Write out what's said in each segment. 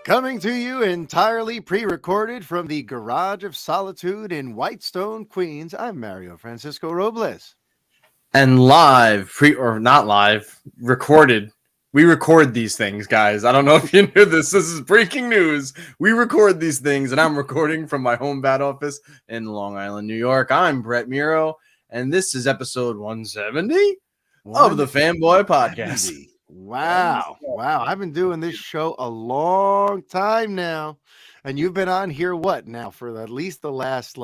Coming to you entirely pre-recorded from the Garage of Solitude in Whitestone, Queens, I'm Mario Francisco Robles. And live, or not live, recorded. We record these things, guys. I don't know if you knew this. This is breaking news. We record these things, and I'm recording from my home bat office in Long Island, New York. I'm Brett Miro, and this is episode 170 of the Fanboy Podcast. Wow. I've been doing this show a long time now. And you've been on here, what now, for at least the last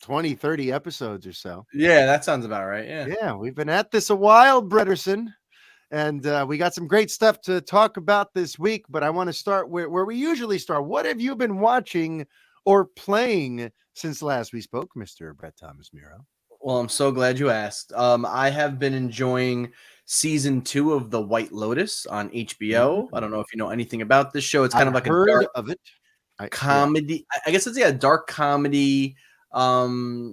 20, 30 episodes or so. Yeah, that sounds about right. Yeah, we've been at this a while, Bretterson. And we got some great stuff to talk about this week. But I want to start where we usually start. What have you been watching or playing since last we spoke, Mr. Brett Thomas Miro? Well, I'm so glad you asked. I have been enjoying season 2 of The White Lotus on HBO. I don't know if you know anything about this show. It's kind of like a dark of it. Comedy. I guess it's a dark comedy. I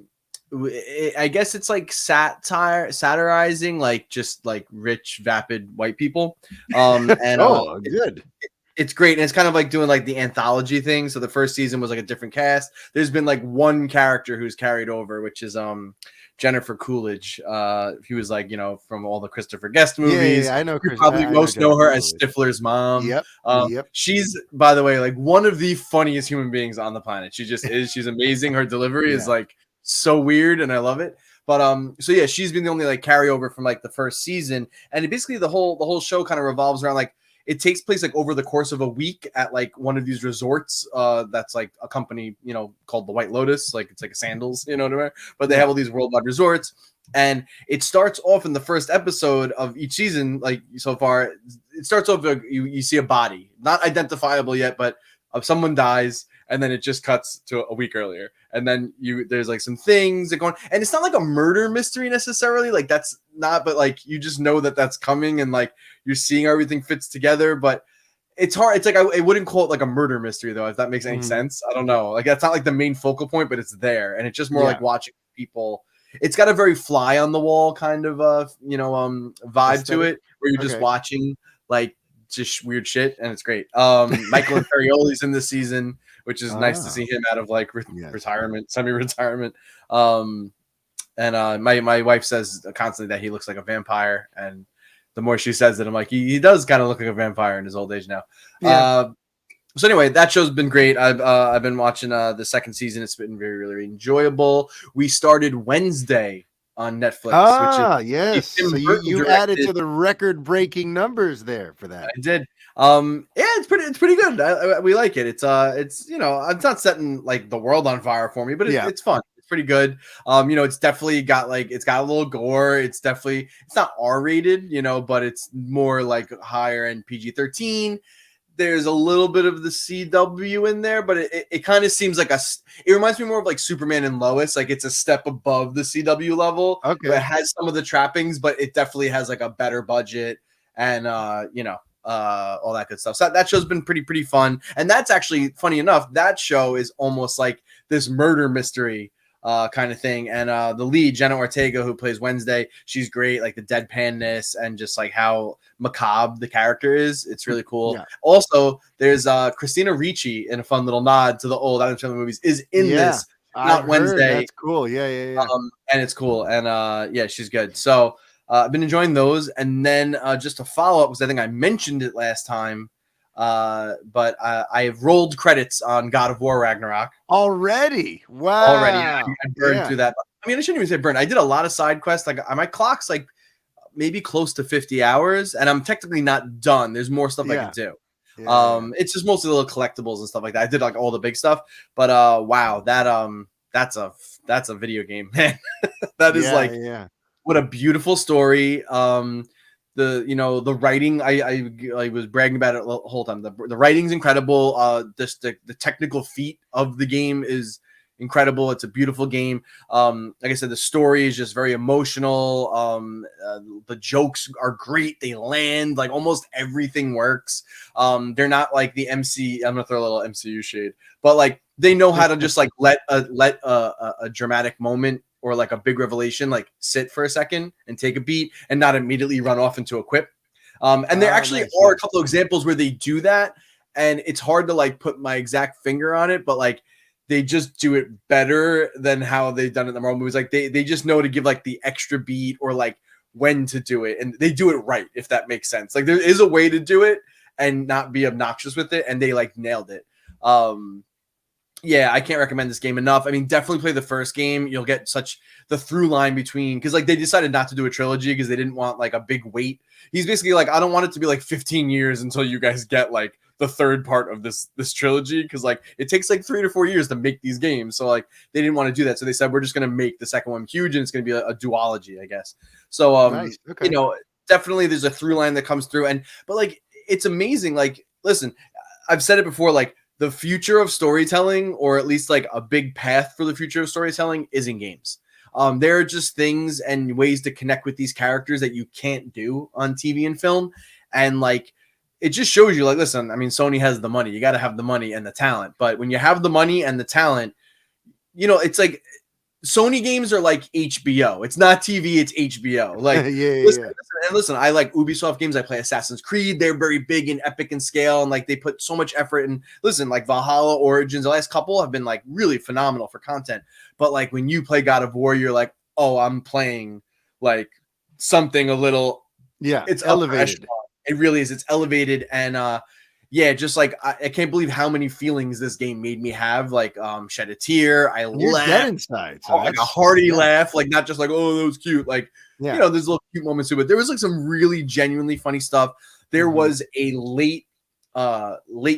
guess it's like satirizing like just like rich, vapid white people. And good. It's great, and it's kind of like doing like the anthology thing. So the first season was like a different cast. There's been like one character who's carried over, which is Jennifer Coolidge. He was like, from all the Christopher Guest movies. Yeah, I know. You probably most know her as Stifler's mom. Yep. She's, by the way, like one of the funniest human beings on the planet. She just is. She's amazing. Her delivery is like so weird, and I love it. But so yeah, she's been the only like carryover from like the first season, and basically the whole show kind of revolves around like. It takes place like over the course of a week at like one of these resorts that's like a company, called the White Lotus. Like it's like a sandals, what I mean? But they have all these worldwide resorts. And it starts off in the first episode of each season, like so far, it starts off, you see a body, not identifiable yet, but someone dies. And then it just cuts to a week earlier. And then there's like some things that go on. And it's not like a murder mystery necessarily. Like that's not, but like you just know that that's coming and like you're seeing how everything fits together. But it's hard. It's like I wouldn't call it like a murder mystery though, if that makes any sense. I don't know. Like that's not like the main focal point, but it's there. And it's just more like watching people. It's got a very fly on the wall kind of vibe to it, where you're just watching like just weird shit, and it's great. Michael Imperioli's in this season, which is nice to see him out of like retirement, semi-retirement. And my wife says constantly that he looks like a vampire, and the more she says it, I'm like, he does kind of look like a vampire in his old age now. So anyway, that show's been great. I've been watching the second season. It's been very, really enjoyable. We started Wednesday on Netflix. Yes. So you added to the record-breaking numbers there for that. I did. It's pretty good. We like it. It's it's not setting like the world on fire for me, but it's fun. It's pretty good. It's definitely got it's got a little gore. It's not R-rated, but it's more like higher end PG-13. There's a little bit of the CW in there, but it kind of seems like it reminds me more of like Superman and Lois. Like it's a step above the CW level. Okay. It has some of the trappings, but it definitely has like a better budget and, all that good stuff. So that show's been pretty fun. And that's actually funny enough. That show is almost like this murder mystery kind of thing. And the lead, Jenna Ortega, who plays Wednesday, she's great. Like the deadpanness and just like how macabre the character is. It's really cool. Yeah. Also, there's Christina Ricci, in a fun little nod to the old Addams Family movies, is in this. Not Wednesday. That's cool. Yeah. And it's cool. And she's good. So I've been enjoying those. And then just to follow up, because I think I mentioned it last time, but I have rolled credits on God of War Ragnarok already. Wow. I burned through that. I mean, I shouldn't even say burn. I did a lot of side quests. Like my clock's like maybe close to 50 hours, and I'm technically not done. There's more stuff I can do. It's just mostly little collectibles and stuff like that. I did like all the big stuff, but wow, that's a video game, man. That is what a beautiful story. The writing, I was bragging about it the whole time. The writing's incredible. The technical feat of the game is incredible. It's a beautiful game. Like I said, the story is just very emotional. The jokes are great. They land, like almost everything works. They're not like the MC. I'm gonna throw a little MCU shade, but like they know how to just like let a dramatic moment or like a big revelation like sit for a second and take a beat and not immediately run off into a quip. And there actually are a couple of examples where they do that. and it's hard to like put my exact finger on it, but like they just do it better than how they've done it in the Marvel movies. Like they just know to give like the extra beat or like when to do it, and they do it right, if that makes sense. Like there is a way to do it and not be obnoxious with it, and they like nailed it. Yeah, I can't recommend this game enough. I mean, definitely play the first game. You'll get such the through line between, because like they decided not to do a trilogy because they didn't want like a big wait. He's basically like, I don't want it to be like 15 years until you guys get like the third part of this trilogy, because like it takes like 3 to 4 years to make these games. So like they didn't want to do that. So they said we're just gonna make the second one huge, and it's gonna be a duology, I guess. So Nice. Okay. you know, definitely there's a through line that comes through, but like it's amazing. Like, listen, I've said it before, like the future of storytelling, or at least like a big path for the future of storytelling, is in games. There are just things and ways to connect with these characters that you can't do on TV and film. And like, it just shows you like, listen, I mean, Sony has the money, you got to have the money and the talent, but when you have the money and the talent, you know, it's like Sony games are like HBO. It's not TV, it's HBO. Like, listen, I like Ubisoft games. I play Assassin's Creed. They're very big and epic in scale, and like they put so much effort in. Listen, like Valhalla, Origins, the last couple have been like really phenomenal for content. But like when you play God of War, you're like, oh, I'm playing like something a little, it's elevated. It really is. It's elevated, and yeah, just like I can't believe how many feelings this game made me have. Like, shed a tear. I laughed dead inside, so like a hearty laugh, like not just like, oh, that was cute. Like, you know, there's little cute moments too, but there was like some really genuinely funny stuff. There was a late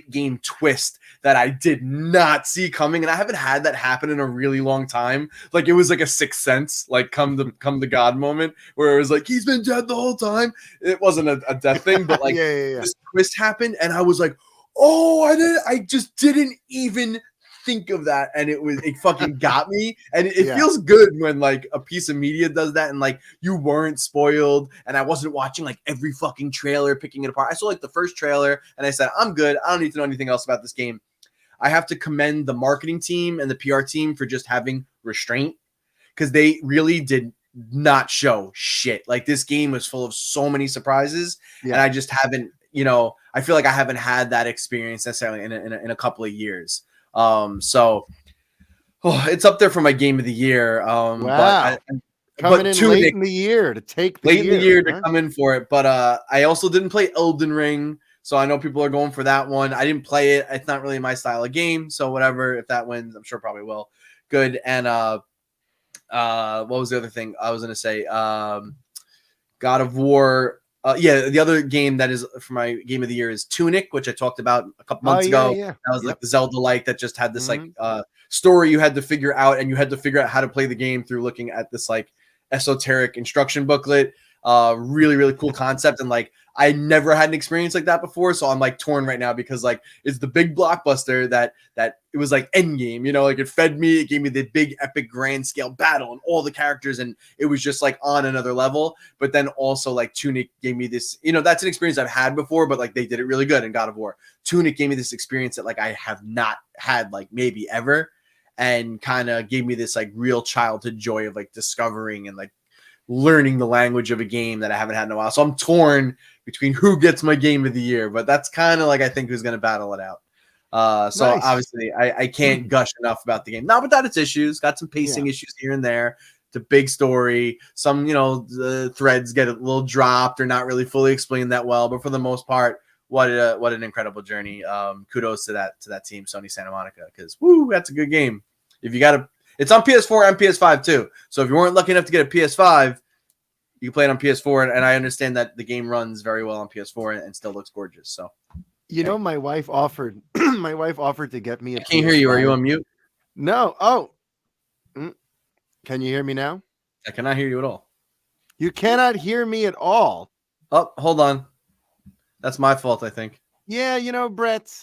game twist that I did not see coming, and I haven't had that happen in a really long time. Like it was like a Sixth Sense, like come to God moment, where it was like he's been dead the whole time. It wasn't a death thing, but like this twist happened, and I was like, oh, I just didn't even think of that, and it fucking got me. And it feels good when like a piece of media does that, and like you weren't spoiled, and I wasn't watching like every fucking trailer, picking it apart. I saw like the first trailer and I said, I'm good, I don't need to know anything else about this game. I have to commend the marketing team and the PR team for just having restraint, because they really did not show shit. Like this game was full of so many surprises, and I just haven't, you know, I feel like I haven't had that experience necessarily in a couple of years. So it's up there for my game of the year. Wow. Coming in late in the year to take the year to come in for it. But I also didn't play Elden Ring, so I know people are going for that one. I didn't play it. It's not really my style of game, so whatever. If that wins, I'm sure probably will. Good. And what was the other thing I was gonna say? God of War. The other game that is for my game of the year is Tunic, which I talked about a couple months ago. That was like the Zelda-like that just had this like story you had to figure out, and you had to figure out how to play the game through looking at this like esoteric instruction booklet. Really, really cool concept. And like, I never had an experience like that before. So I'm like torn right now, because like it's the big blockbuster that it was like Endgame, you know, like it fed me, it gave me the big epic grand scale battle and all the characters. And it was just like on another level. But then also like Tunic gave me this, you know, that's an experience I've had before, but like they did it really good in God of War. Tunic gave me this experience that like I have not had like maybe ever, and kind of gave me this like real childhood joy of like discovering and like learning the language of a game that I haven't had in a while. So I'm torn between who gets my game of the year, but that's kind of like, I think, who's going to battle it out. So obviously I can't gush enough about the game. Not without its issues, got some pacing issues here and there. It's a big story. Some, you know, the threads get a little dropped or not really fully explained that well, but for the most part, what an incredible journey. Kudos to that team, Sony Santa Monica, because that's a good game. If you got it's on PS4 and PS5 too. So if you weren't lucky enough to get a PS5, you can play it on PS4. And I understand that the game runs very well on PS4 and still looks gorgeous. So, you know, my wife offered to get me a PS5. I can't hear you. Are you on mute? No. Oh, can you hear me now? I cannot hear you at all. You cannot hear me at all. Oh, hold on. That's my fault, I think. Yeah, you know, Brett.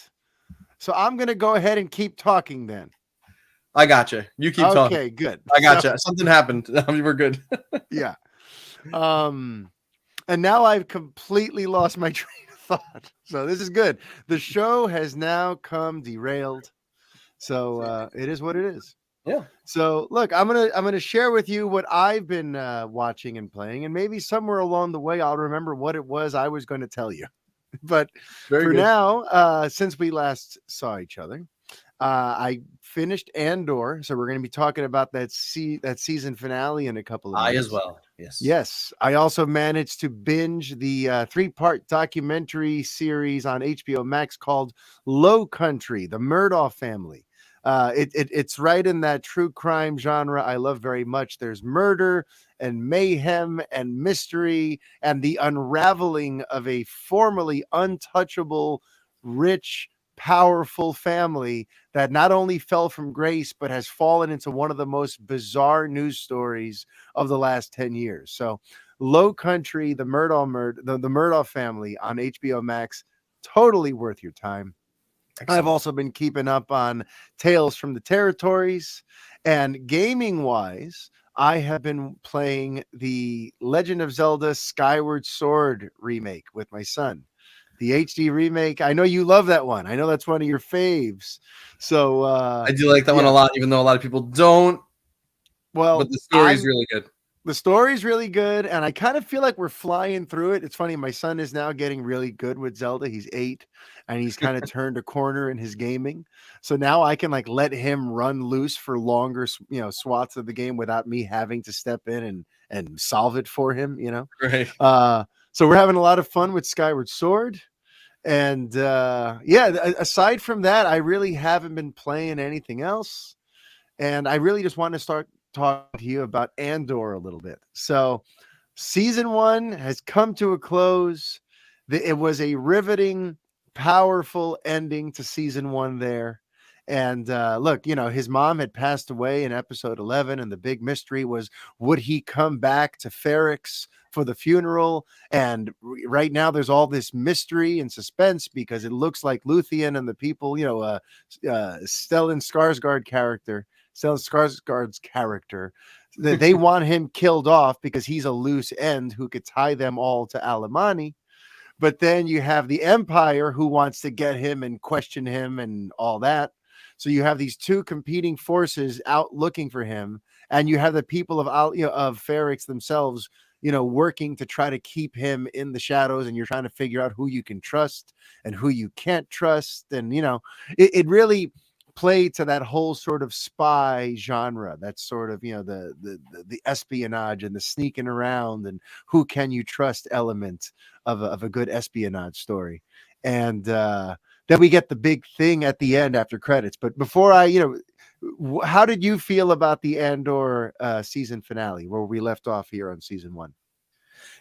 So I'm going to go ahead and keep talking then. I got you. You keep talking. Okay, good. I got you. Something happened. We're good. Yeah. And now I've completely lost my train of thought. So this is good. The show has now come derailed. So it is what it is. Yeah. So look, I'm gonna share with you what I've been watching and playing, and maybe somewhere along the way I'll remember what it was I was going to tell you. But Very for good. now, since we last saw each other, I finished Andor, so we're going to be talking about that season finale in a couple of I as minutes. well. Yes. Yes, I also managed to binge the 3-part documentary series on HBO Max called Low Country, the Murdaugh family. It's right in that true crime genre I love very much. There's murder and mayhem and mystery and the unraveling of a formerly untouchable, rich, powerful family that not only fell from grace but has fallen into one of the most bizarre news stories of the last 10 years. So Low Country, the Murdaugh family on HBO Max, totally worth your time. I've Excellent. also been keeping up on Tales from the Territories, and gaming wise, I have been playing the Legend of Zelda Skyward Sword remake with my son. The HD remake. I know you love that one. I know that's one of your faves. So I do like that one a yeah. lot, even though a lot of people don't. But Well, the story is really good. the story's really good, and I kind of feel like we're flying through it. It's funny, my son is now getting really good with Zelda. He's 8, and he's kind of turned a corner in his gaming. So now I can like let him run loose for longer, swaths of the game without me having to step in and solve it for him. Right. So we're having a lot of fun with Skyward Sword. And aside from that, I really haven't been playing anything else. And I really just want to start talking to you about Andor a little bit. So, season 1 has come to a close. It was a riveting, powerful ending to season 1 there. And look, his mom had passed away in episode 11, and the big mystery was, would he come back to Ferrix for the funeral? And right now, there's all this mystery and suspense because it looks like Luthien and the people, Stellan Skarsgård character, Stellan Skarsgård's character, they want him killed off because he's a loose end who could tie them all to Alemani. But then you have the Empire who wants to get him and question him and all that. So you have these two competing forces out looking for him, and you have the people of Ferrix themselves, working to try to keep him in the shadows, and you're trying to figure out who you can trust and who you can't trust, and it really played to that whole sort of spy genre. That's sort of the espionage and the sneaking around and who can you trust element of a good espionage story. And then we get the big thing at the end after credits. But before how did you feel about the Andor season finale where we left off here on season 1?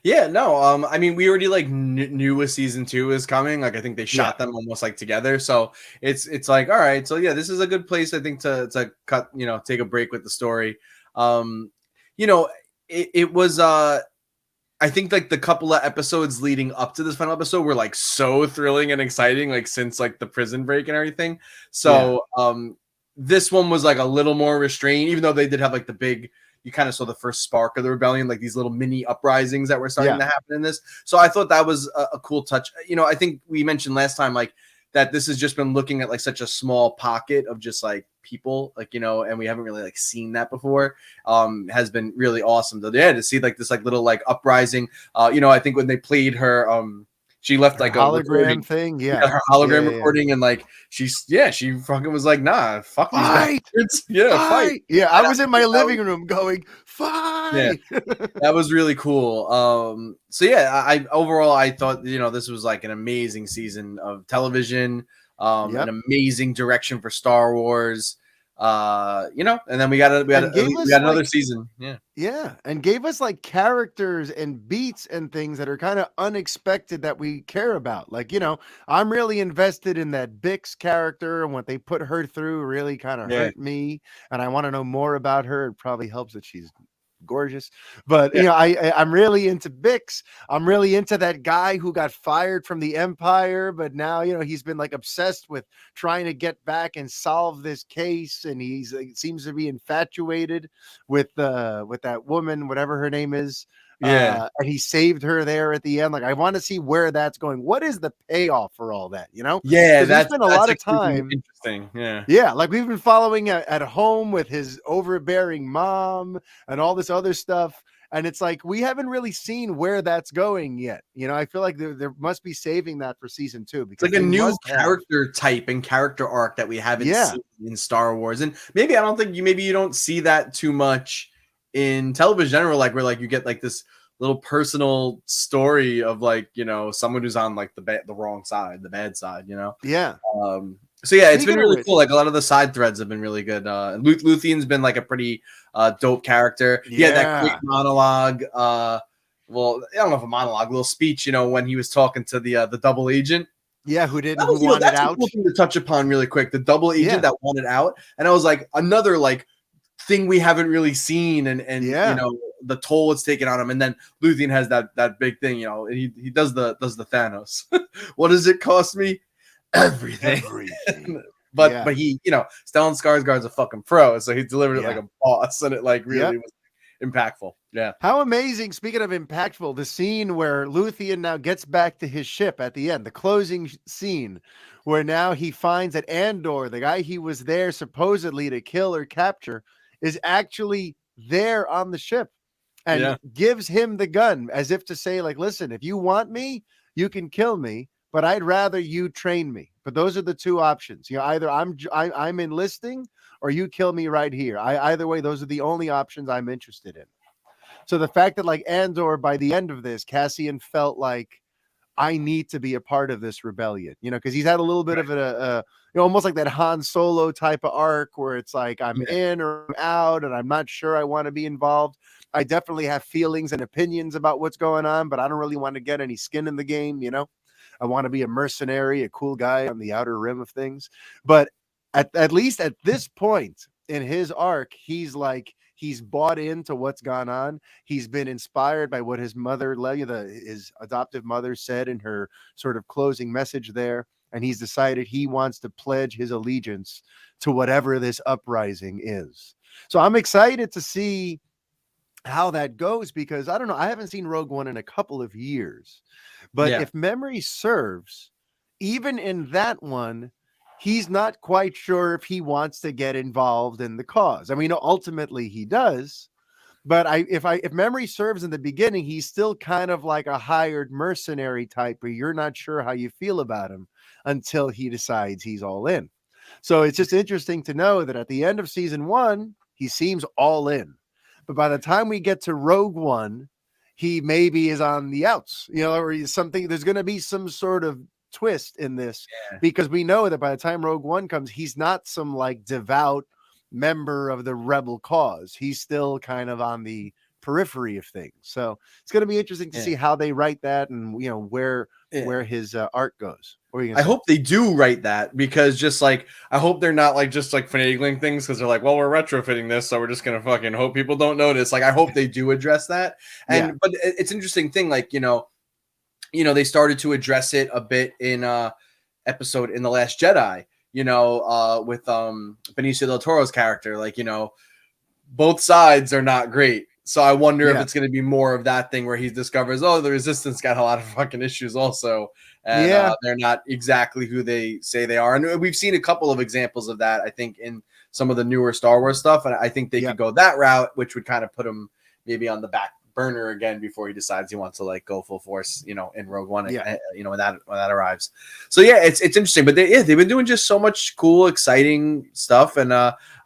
Yeah, no. I mean, we already like knew a season 2 is coming. Like, I think they shot them almost like together. So it's like, all right. So yeah, this is a good place, I think, to cut. Take a break with the story. It was. I think like the couple of episodes leading up to this final episode were like so thrilling and exciting, like since like the prison break and everything. So this one was like a little more restrained, even though they did have like the big. You kind of saw the first spark of the rebellion, like these little mini uprisings that were starting to happen in this. So I thought that was a cool touch. I think we mentioned last time, like that this has just been looking at like such a small pocket of just like people, like, and we haven't really like seen that before. Has been really awesome to see like this like little like uprising. I think when they played her, she left her like hologram thing, her hologram recording, and like she fucking was like, nah, fuck these bastards. Fight. Yeah, I was in my living room going, fight. Yeah, that was really cool. So yeah, I overall I thought this was like an amazing season of television, an amazing direction for Star Wars. And then we got another season. Yeah, and gave us like characters and beats and things that are kind of unexpected that we care about. Like, I'm really invested in that Bix character, and what they put her through really kind of hurt me, and I want to know more about her. It probably helps that she's gorgeous, but I'm really into Bix. I'm really into that guy who got fired from the Empire, but now he's been like obsessed with trying to get back and solve this case, and he's seems to be infatuated with that woman, whatever her name is. And he saved her there at the end. Like, I want to see where that's going. What is the payoff for all that? That's been a lot of time. Interesting. Like we've been following at home with his overbearing mom and all this other stuff. And it's like, we haven't really seen where that's going yet. I feel like there must be saving that for season 2, It's because like a they new must have. character type and character arc that we haven't Yeah. seen in Star Wars. And maybe I don't think you don't see that too much in television in general, like where like you get like this little personal story of like, someone who's on like the wrong side, the bad side, Yeah. So yeah, it's been Speaking of really which, cool. Like a lot of the side threads have been really good. Luthien's been like a pretty dope character. He had that great Yeah. monologue. Well, I don't know if a monologue, a little speech, when he was talking to the double agent. Yeah, who wanted That's a out. cool thing to touch upon really quick. The double agent Yeah. that wanted out, and I was like, another like thing we haven't really seen, and Yeah. the toll it's taken on him. And then Luthien has that big thing, he does the Thanos. What does it cost me? Everything. But Yeah. he, Stellan Skarsgård's a fucking pro, so he delivered it like Yeah. a boss, and it like really Yep. was impactful. Yeah. How amazing, speaking of impactful, the scene where Luthien now gets back to his ship at the end, the closing scene, where now he finds that Andor, the guy he was there supposedly to kill or capture, is actually there on the ship and gives him the gun, as if to say, like, listen, if you want me, you can kill me, but I'd rather you train me. But those are the two options. Either I'm enlisting or you kill me right here. Either way, those are the only options I'm interested in. So the fact that like Andor, by the end of this, Cassian felt like, I need to be a part of this rebellion, because he's had a little bit of almost like that Han Solo type of arc where it's like, I'm in or I'm out and I'm not sure I want to be involved. I definitely have feelings and opinions about what's going on, but I don't really want to get any skin in the game. I want to be a mercenary, a cool guy on the outer rim of things. But at least at this point in his arc, he's bought into what's gone on. He's been inspired by what his mother, his adoptive mother, said in her sort of closing message there. And he's decided he wants to pledge his allegiance to whatever this uprising is. So I'm excited to see how that goes, because I don't know, I haven't seen Rogue One in a couple of years. But if memory serves, even in that one, he's not quite sure if he wants to get involved in the cause. I mean, ultimately he does, but if memory serves, in the beginning, he's still kind of like a hired mercenary type, where you're not sure how you feel about him until he decides he's all in. So it's just interesting to know that at the end of season 1, he seems all in. But by the time we get to Rogue One, he maybe is on the outs, or something. There's going to be some sort of twist in this, because we know that by the time Rogue One comes, he's not some like devout member of the rebel cause. He's still kind of on the periphery of things. So it's going to be interesting to see how they write that, and where his art goes. I hope they do write that, because just like, I hope they're not like just like finagling things because they're like, well, we're retrofitting this, so we're just gonna fucking hope people don't notice. Like, I hope they do address that. And but it's an interesting thing, like, they started to address it a bit in episode in The Last Jedi, with Benicio del Toro's character. Like, both sides are not great. So I wonder if it's going to be more of that thing where he discovers, oh, the Resistance got a lot of fucking issues also. And they're not exactly who they say they are. And we've seen a couple of examples of that, I think, in some of the newer Star Wars stuff. And I think they could go that route, which would kind of put him maybe on the back burner again before he decides he wants to like go full force, in Rogue One, when that arrives. So yeah, it's interesting. But they've been doing just so much cool, exciting stuff. And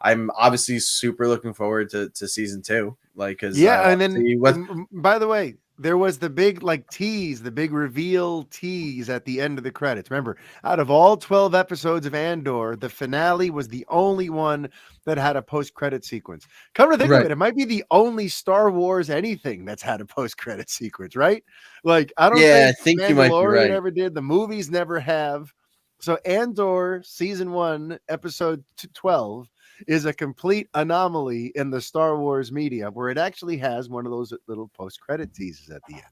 I'm obviously super looking forward to season 2. Like, cause and then by the way, there was the big the big reveal tease at the end of the credits. Remember, out of all 12 episodes of Andor, the finale was the only one that had a post-credit sequence. Come to think of it might be the only Star Wars anything that's had a post-credit sequence, right? Like, I don't think you might be right. ever did. The movies never have. So Andor season 1, episode 12 is a complete anomaly in the Star Wars media, where it actually has one of those little post-credit teases at the end.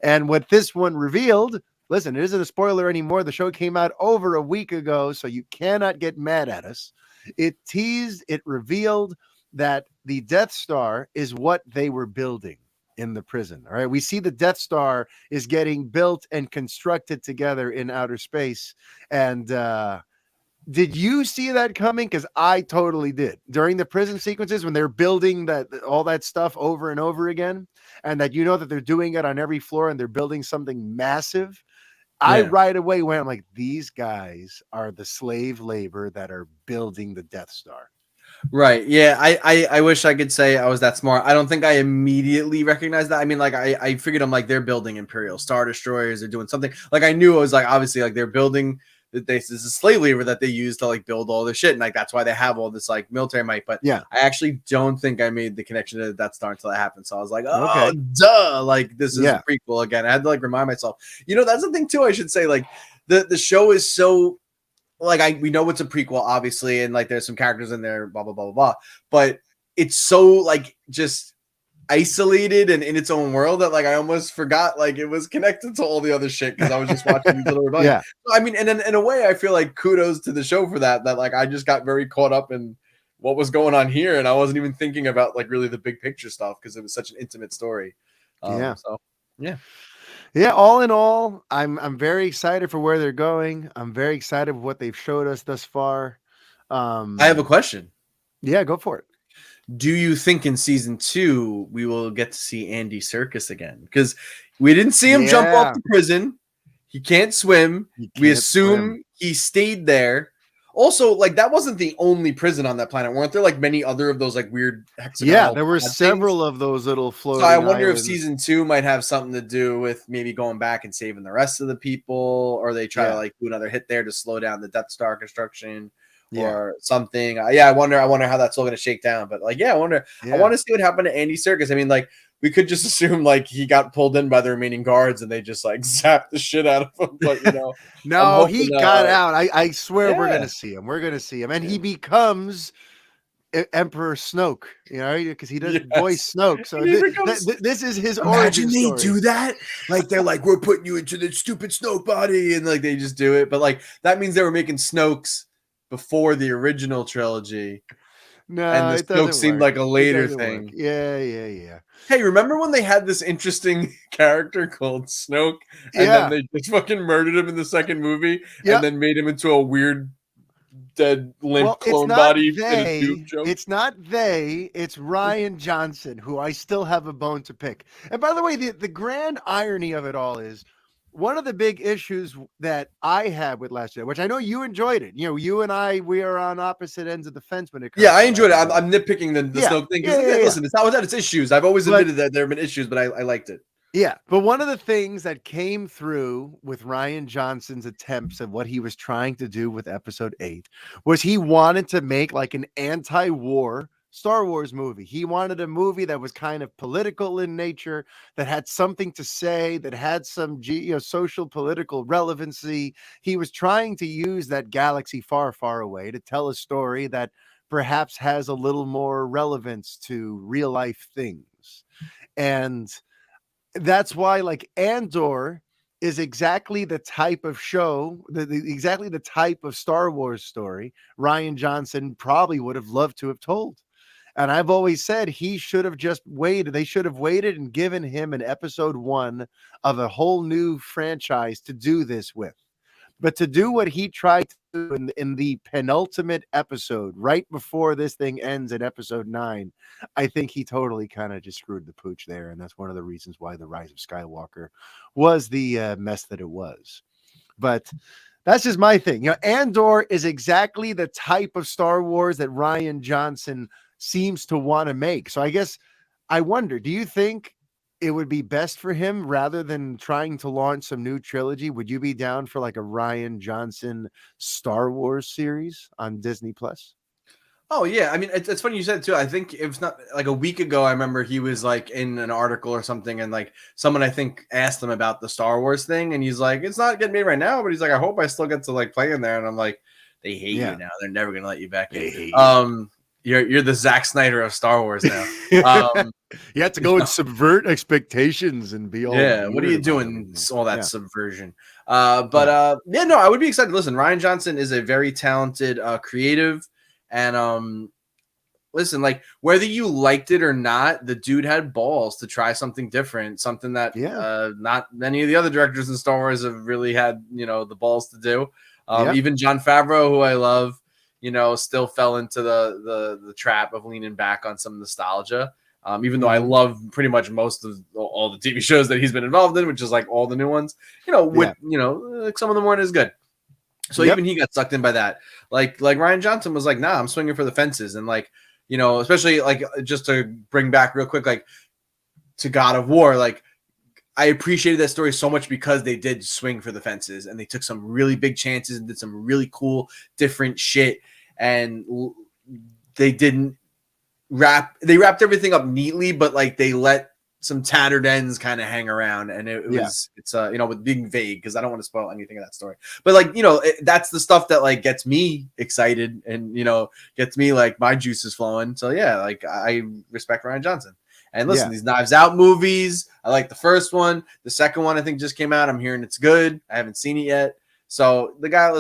And what this one revealed, listen, it isn't a spoiler anymore. The show came out over a week ago, so you cannot get mad at us. It revealed that the Death Star is what they were building in the prison. All right. We see the Death Star is getting built and constructed together in outer space. And Did you see that coming? Because I totally did. During the prison sequences when they're building that all that stuff over and over again, and that that they're doing it on every floor and they're building something massive. I Yeah. right away went, I'm like, these guys are the slave labor that are building the Death Star. Right. Yeah. I wish I could say I was that smart. I don't think I immediately recognized that. I mean, like I figured I'm like they're building Imperial Star Destroyers, they're doing something. Like I knew it was like obviously like they're building this is a slave labor that they use to like build all this shit. And like that's why they have all this like military might. But Yeah. I actually don't think I made the connection to the Death Star until that happened. So I was like, oh Okay. duh. Like this is Yeah. a prequel again. I had to like remind myself. That's the thing too, I should say. Like the show is so like we know it's a prequel, obviously, and like there's some characters in there, blah blah blah blah blah. But it's so like just isolated and in its own world that like I almost forgot like it was connected to all the other shit because I was just watching these little rebellions. Yeah. I mean, and then in a way, I feel like kudos to the show for that. That like I just got very caught up in what was going on here, and I wasn't even thinking about like really the big picture stuff because it was such an intimate story. Yeah. So yeah. Yeah, all in all, I'm very excited for where they're going. I'm very excited with what they've showed us thus far. I have a question. Yeah, go for it. Do you think in season 2 we will get to see Andy Serkis again? Because we didn't see him jump off the prison. He can't swim. We assume he stayed there. Also, like that wasn't the only prison on that planet. Weren't there like many other of those like weird hexagonal? Yeah, there were several of those little floating. So I wonder islands. if season 2 might have something to do with maybe going back and saving the rest of the people, or they try to like do another hit there to slow down the Death Star construction. Or something. I wonder how that's all going to shake down. But like, I want to see what happened to Andy Serkis. I mean, like, we could just assume like he got pulled in by the remaining guards and they just like zapped the shit out of him. But no, he got out. I swear we're going to see him. We're going to see him, and he becomes Emperor Snoke. Because he does voice Snoke. So this is his origin story. Imagine they do that. Like they're like, we're putting you into the stupid Snoke body, and like they just do it. But like that means they were making Snokes before the original trilogy. No, and the Snoke seemed like a later thing. Work. Yeah. Hey, remember when they had this interesting character called Snoke, and then they just fucking murdered him in the second movie, and then made him into a weird dead limp clone body in a tube joke? It's not they, it's Rian Johnson, who I still have a bone to pick. And by the way, the grand irony of it all is one of the big issues that I had with Last Jedi, which I know you enjoyed it. You and I, we are on opposite ends of the fence when it comes. Yeah, I enjoyed it. I'm nitpicking the Snoke thing. Listen, it's not without its issues. I've always admitted that there have been issues, but I liked it. Yeah, but one of the things that came through with Rian Johnson's attempts of what he was trying to do with Episode 8 was he wanted to make like an anti-war Star Wars movie. He wanted a movie that was kind of political in nature, that had something to say, that had some social political relevancy. He was trying to use that galaxy far, far away to tell a story that perhaps has a little more relevance to real life things. And that's why like Andor is exactly the type of show, exactly the type of Star Wars story Rian Johnson probably would have loved to have told. And I've always said he should have just waited. They should have waited and given him an episode 1 of a whole new franchise to do this with. But to do what he tried to do in the penultimate episode, right before this thing ends in episode 9, I think he totally kind of just screwed the pooch there. And that's one of the reasons why The Rise of Skywalker was the mess that it was. But that's just my thing. Andor is exactly the type of Star Wars that Rian Johnson seems to want to make. So I guess I wonder, do you think it would be best for him rather than trying to launch some new trilogy? Would you be down for like a Rian Johnson Star Wars series on Disney Plus? Oh yeah, I mean it's funny you said it too. I think it was not like a week ago. I remember he was like in an article or something, and like someone I think asked him about the Star Wars thing, and he's like, "It's not getting made right now," but he's like, "I hope I still get to like play in there." And I'm like, "They hate you now. They're never gonna let you back in." You're the Zack Snyder of Star Wars now. You have to go and subvert expectations and be all. Yeah, what are you doing? All that subversion. I would be excited. Listen, Rian Johnson is a very talented creative, and listen, like whether you liked it or not, the dude had balls to try something different, something that not many of the other directors in Star Wars have really had the balls to do. Yep. Even Jon Favreau, who I love, still fell into the trap of leaning back on some nostalgia. Even though I love pretty much most of all the TV shows that he's been involved in, which is like all the new ones, like some of them weren't as good. So even he got sucked in by that. Like Ryan Johnson was like, nah, I'm swinging for the fences. And like, especially like just to bring back real quick, like to God of War, like I appreciated that story so much because they did swing for the fences and they took some really big chances and did some really cool, different shit. And they didn't wrapped everything up neatly, but like they let some tattered ends kind of hang around, and it's with being vague because I don't want to spoil anything of that story. But like that's the stuff that like gets me excited and gets me like my juices flowing. So yeah, like I respect Ryan Johnson. And listen, these Knives Out movies, I like the first one. The second one I think just came out. I'm hearing it's good. I haven't seen it yet. So the guy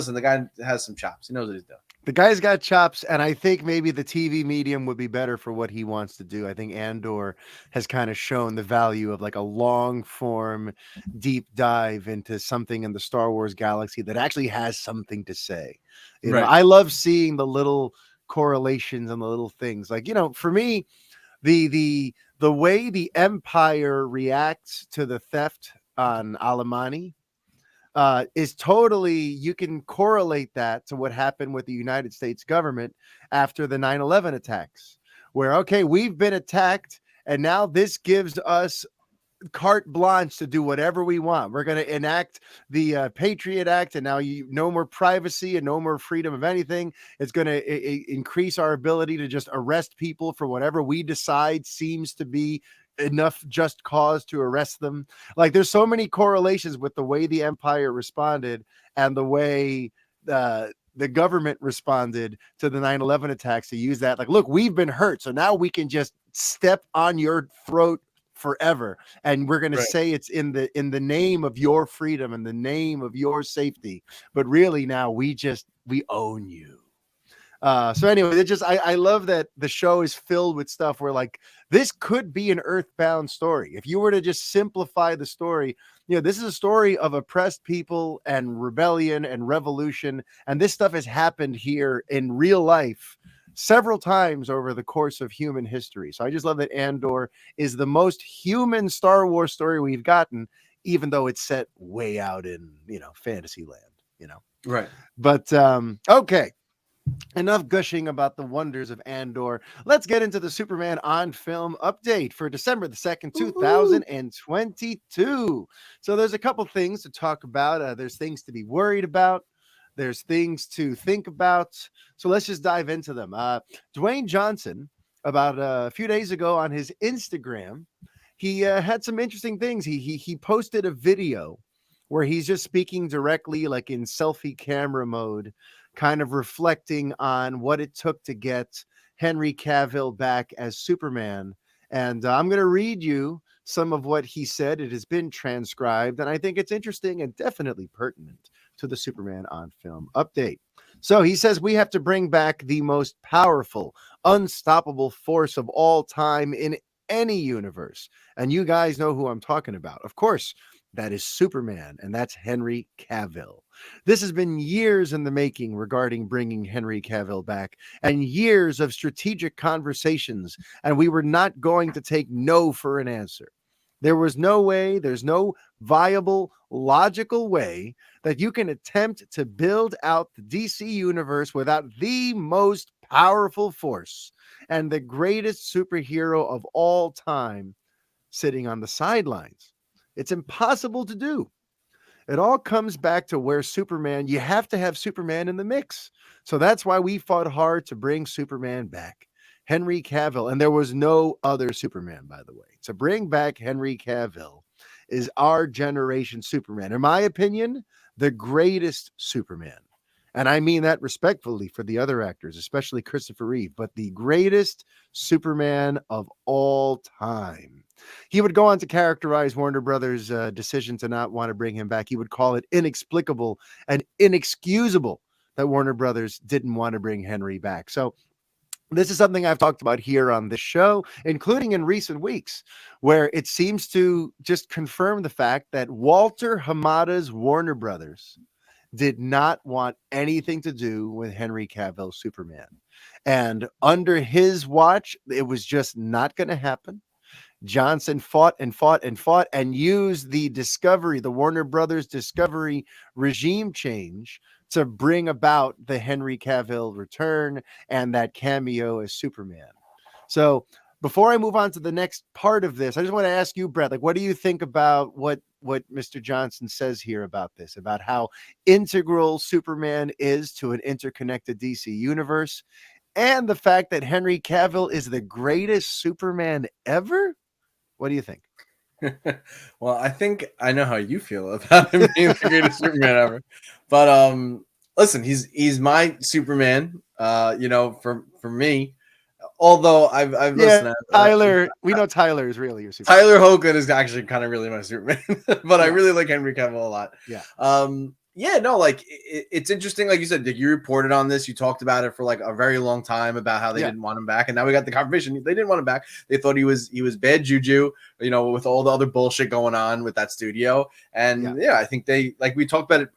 has some chops. He knows what he's doing. The guy's got chops, and I think maybe the TV medium would be better for what he wants to do. I think Andor has kind of shown the value of like a long form, deep dive into something in the Star Wars galaxy that actually has something to say. I love seeing the little correlations and the little things. Like, for me, the way the Empire reacts to the theft on Alamani is totally, you can correlate that to what happened with the United States government after the 9/11 attacks, where, okay, we've been attacked and now this gives us carte blanche to do whatever we want. We're going to enact the Patriot Act, and now no more privacy and no more freedom of anything. It's going to increase our ability to just arrest people for whatever we decide seems to be enough just cause to arrest them. Like, there's so many correlations with the way the Empire responded and the way the government responded to the 9/11 attacks, to use that like, look, we've been hurt, so now we can just step on your throat forever, and we're going to say it's in the name of your freedom and the name of your safety, but really now we own you. So anyway, I love that the show is filled with stuff where like this could be an earthbound story. If you were to just simplify the story, this is a story of oppressed people and rebellion and revolution, and this stuff has happened here in real life several times over the course of human history. So I just love that Andor is the most human Star Wars story we've gotten, even though it's set way out in, fantasy land, Right. But okay. Enough gushing about the wonders of Andor. Let's get into the Superman on film update for December the 2nd, 2022. So there's a couple things to talk about. There's things to be worried about. There's things to think about. So let's just dive into them. Dwayne Johnson, about a few days ago on his Instagram, he had some interesting things. He posted a video where he's just speaking directly, like in selfie camera mode, kind of reflecting on what it took to get Henry Cavill back as Superman. And I'm going to read you some of what he said. It has been transcribed, and I think it's interesting and definitely pertinent to the Superman on film update. So he says, we have to bring back the most powerful, unstoppable force of all time in any universe. And you guys know who I'm talking about. Of course, that is Superman, and that's Henry Cavill. This has been years in the making regarding bringing Henry Cavill back, and years of strategic conversations, and we were not going to take no for an answer. There was no way, there's no viable, logical way that you can attempt to build out the DC universe without the most powerful force and the greatest superhero of all time sitting on the sidelines. It's impossible to do. It all comes back to where Superman, you have to have Superman in the mix. So that's why we fought hard to bring Superman back. Henry Cavill, and there was no other Superman, by the way. To bring back Henry Cavill is our generation Superman. In my opinion, the greatest Superman. And I mean that respectfully for the other actors, especially Christopher Reeve, but the greatest Superman of all time. He would go on to characterize Warner Brothers' decision to not want to bring him back. He would call it inexplicable and inexcusable that Warner Brothers didn't want to bring Henry back. So this is something I've talked about here on this show, including in recent weeks, where it seems to just confirm the fact that Walter Hamada's Warner Brothers did not want anything to do with Henry Cavill Superman. And under his watch, it was just not going to happen. Johnson fought and fought and fought and used the Warner Brothers Discovery regime change to bring about the Henry Cavill return and that cameo as Superman. So before I move on to the next part of this, I just want to ask you, Brett, like, what do you think about what Mr. Johnson says here about this, about how integral Superman is to an interconnected DC universe, and the fact that Henry Cavill is the greatest Superman ever? What do you think? Well, I think I know how you feel about him being the greatest Superman ever. But listen, he's my Superman. For me. Although I've listened. Tyler, we know Tyler is really your Superman. Tyler Hoechlin is actually kind of really my Superman, but I really like Henry Cavill a lot. It's interesting. Like you said, Dick, you reported on this. You talked about it for like a very long time about how they didn't want him back, and now we got the confirmation they didn't want him back. They thought he was bad juju, with all the other bullshit going on with that studio. And I think they, like we talked about it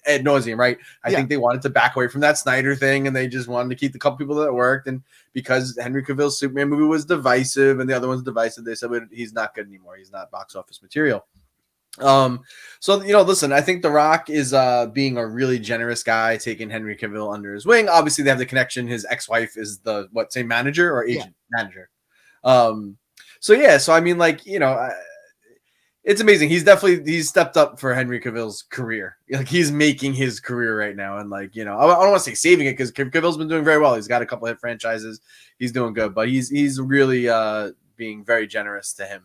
ad nauseum, right? I think they wanted to back away from that Snyder thing, and they just wanted to keep the couple people that worked. And because Henry Cavill's Superman movie was divisive and the other one's divisive, they said he's not good anymore. He's not box office material. Listen, I think The Rock is being a really generous guy, taking Henry Cavill under his wing. Obviously, they have the connection. His ex-wife is the same manager or agent manager. So I mean, it's amazing. He's stepped up for Henry Cavill's career. Like, he's making his career right now, and I don't want to say saving it, because Cavill's been doing very well. He's got a couple hit franchises. He's doing good, but he's really being very generous to him.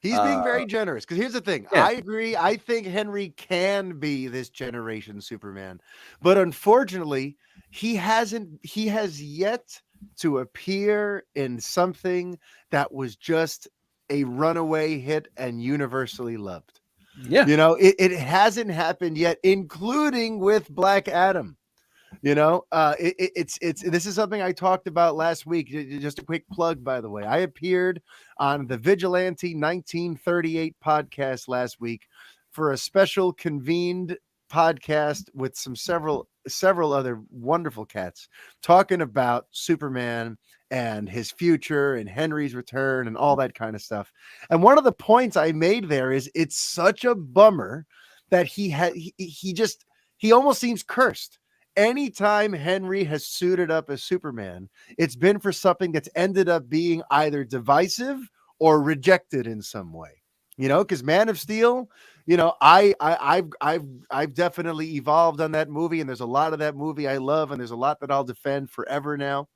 He's being very generous, because here's the thing. I agree. I think Henry can be this generation Superman, but unfortunately, he has yet to appear in something that was just a runaway hit and universally loved. Yeah. It hasn't happened yet, including with Black Adam. This is something I talked about last week. Just a quick plug, by the way. I appeared on the Vigilante 1938 podcast last week for a special convened podcast with several other wonderful cats talking about Superman and his future and Henry's return and all that kind of stuff. And one of the points I made there is it's such a bummer that he almost seems cursed. Anytime Henry has suited up as Superman, it's been for something that's ended up being either divisive or rejected in some way. Because Man of Steel, I've definitely evolved on that movie, and there's a lot of that movie I love, and there's a lot that I'll defend forever now.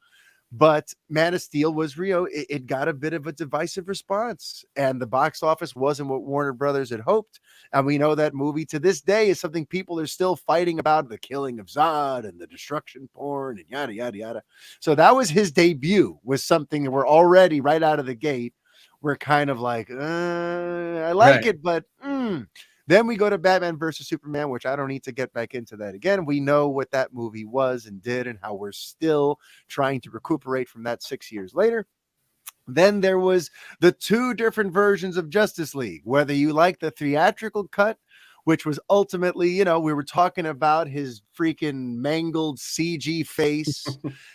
But Man of Steel was real. It got a bit of a divisive response, and the box office wasn't what Warner Brothers had hoped. And we know that movie to this day is something people are still fighting about, the killing of Zod and the destruction porn and yada, yada, yada. So that was his debut, was something that we're already right out of the gate. We're kind of like, I like it, but Then we go to Batman versus Superman, which I don't need to get back into that again. We know what that movie was and did, and how we're still trying to recuperate from that 6 years later. Then there was the two different versions of Justice League, whether you like the theatrical cut, which was ultimately, we were talking about his freaking mangled CG face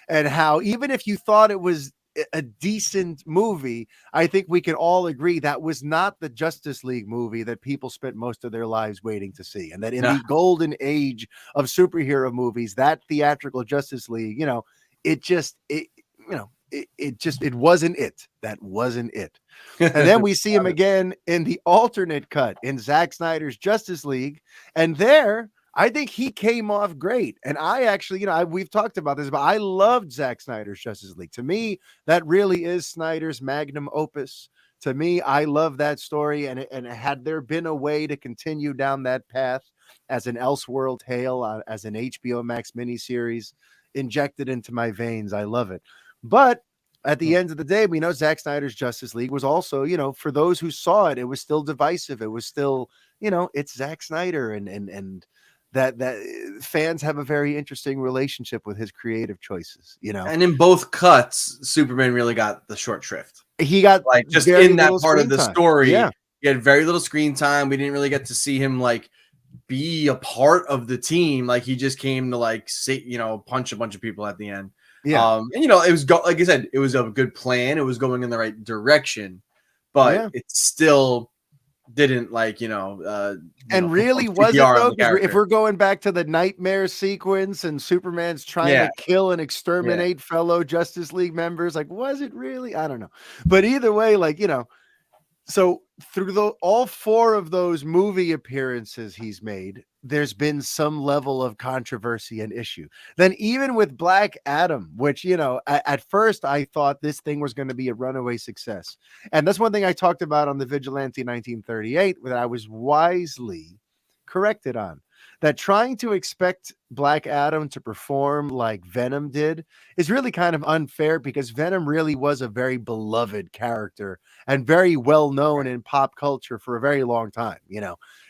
and how even if you thought it was a decent movie, I think we can all agree that was not the Justice League movie that people spent most of their lives waiting to see. And that in the golden age of superhero movies, that theatrical Justice League, it wasn't it. That wasn't it. And then we see him again in the alternate cut in Zack Snyder's Justice League. And there, I think he came off great. And I actually, we've talked about this, but I loved Zack Snyder's Justice League. To me, that really is Snyder's magnum opus. To me, I love that story. And had there been a way to continue down that path as an Elseworld tale, as an HBO Max miniseries injected into my veins, I love it. But at the end of the day, we know Zack Snyder's Justice League was also, for those who saw it, it was still divisive. It was still, it's Zack Snyder, and that fans have a very interesting relationship with his creative choices, And in both cuts, Superman really got the short shrift. He got just in that part of the story. Yeah. He had very little screen time. We didn't really get to see him be a part of the team. Like he just came to like say, punch a bunch of people at the end. Yeah. And it was like I said, it was a good plan. It was going in the right direction, but Yeah. it still didn't And really, perform was it CPR on though? the Because if character. we're going back to the nightmare sequence and Superman's trying Yeah, to kill and yeah, exterminate fellow Justice League members, like, was it really? I don't know. But either way, like, so through all four of those movie appearances he's made, there's been some level of controversy and issue. Then even with Black Adam, which, at first I thought this thing was going to be a runaway success. And that's one thing I talked about on the Vigilante 1938 that I was wisely corrected on. That trying to expect Black Adam to perform like Venom did is really kind of unfair, because Venom really was a very beloved character and very well known in pop culture for a very long time.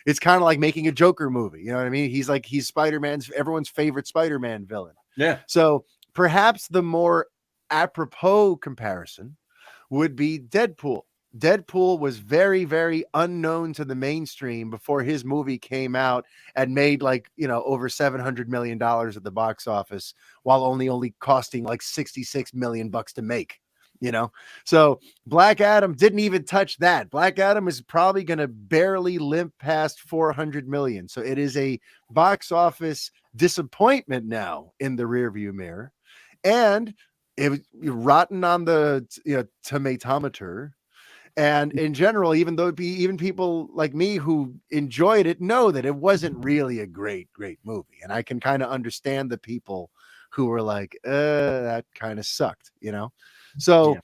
It's kind of like making a Joker movie. You know what I mean? He's everyone's favorite Spider-Man villain. yeah. So perhaps the more apropos comparison would be Deadpool. Deadpool was very, very unknown to the mainstream before his movie came out and made over $700 million at the box office, while only costing like $66 million to make. So Black Adam didn't even touch that. Black Adam is probably going to barely limp past 400 million. So it is a box office disappointment now in the rearview mirror. And it was rotten on the tomatometer. And in general, even people like me who enjoyed it know that it wasn't really a great movie. And I can kind of understand the people who were like, that kind of sucked, So Yeah.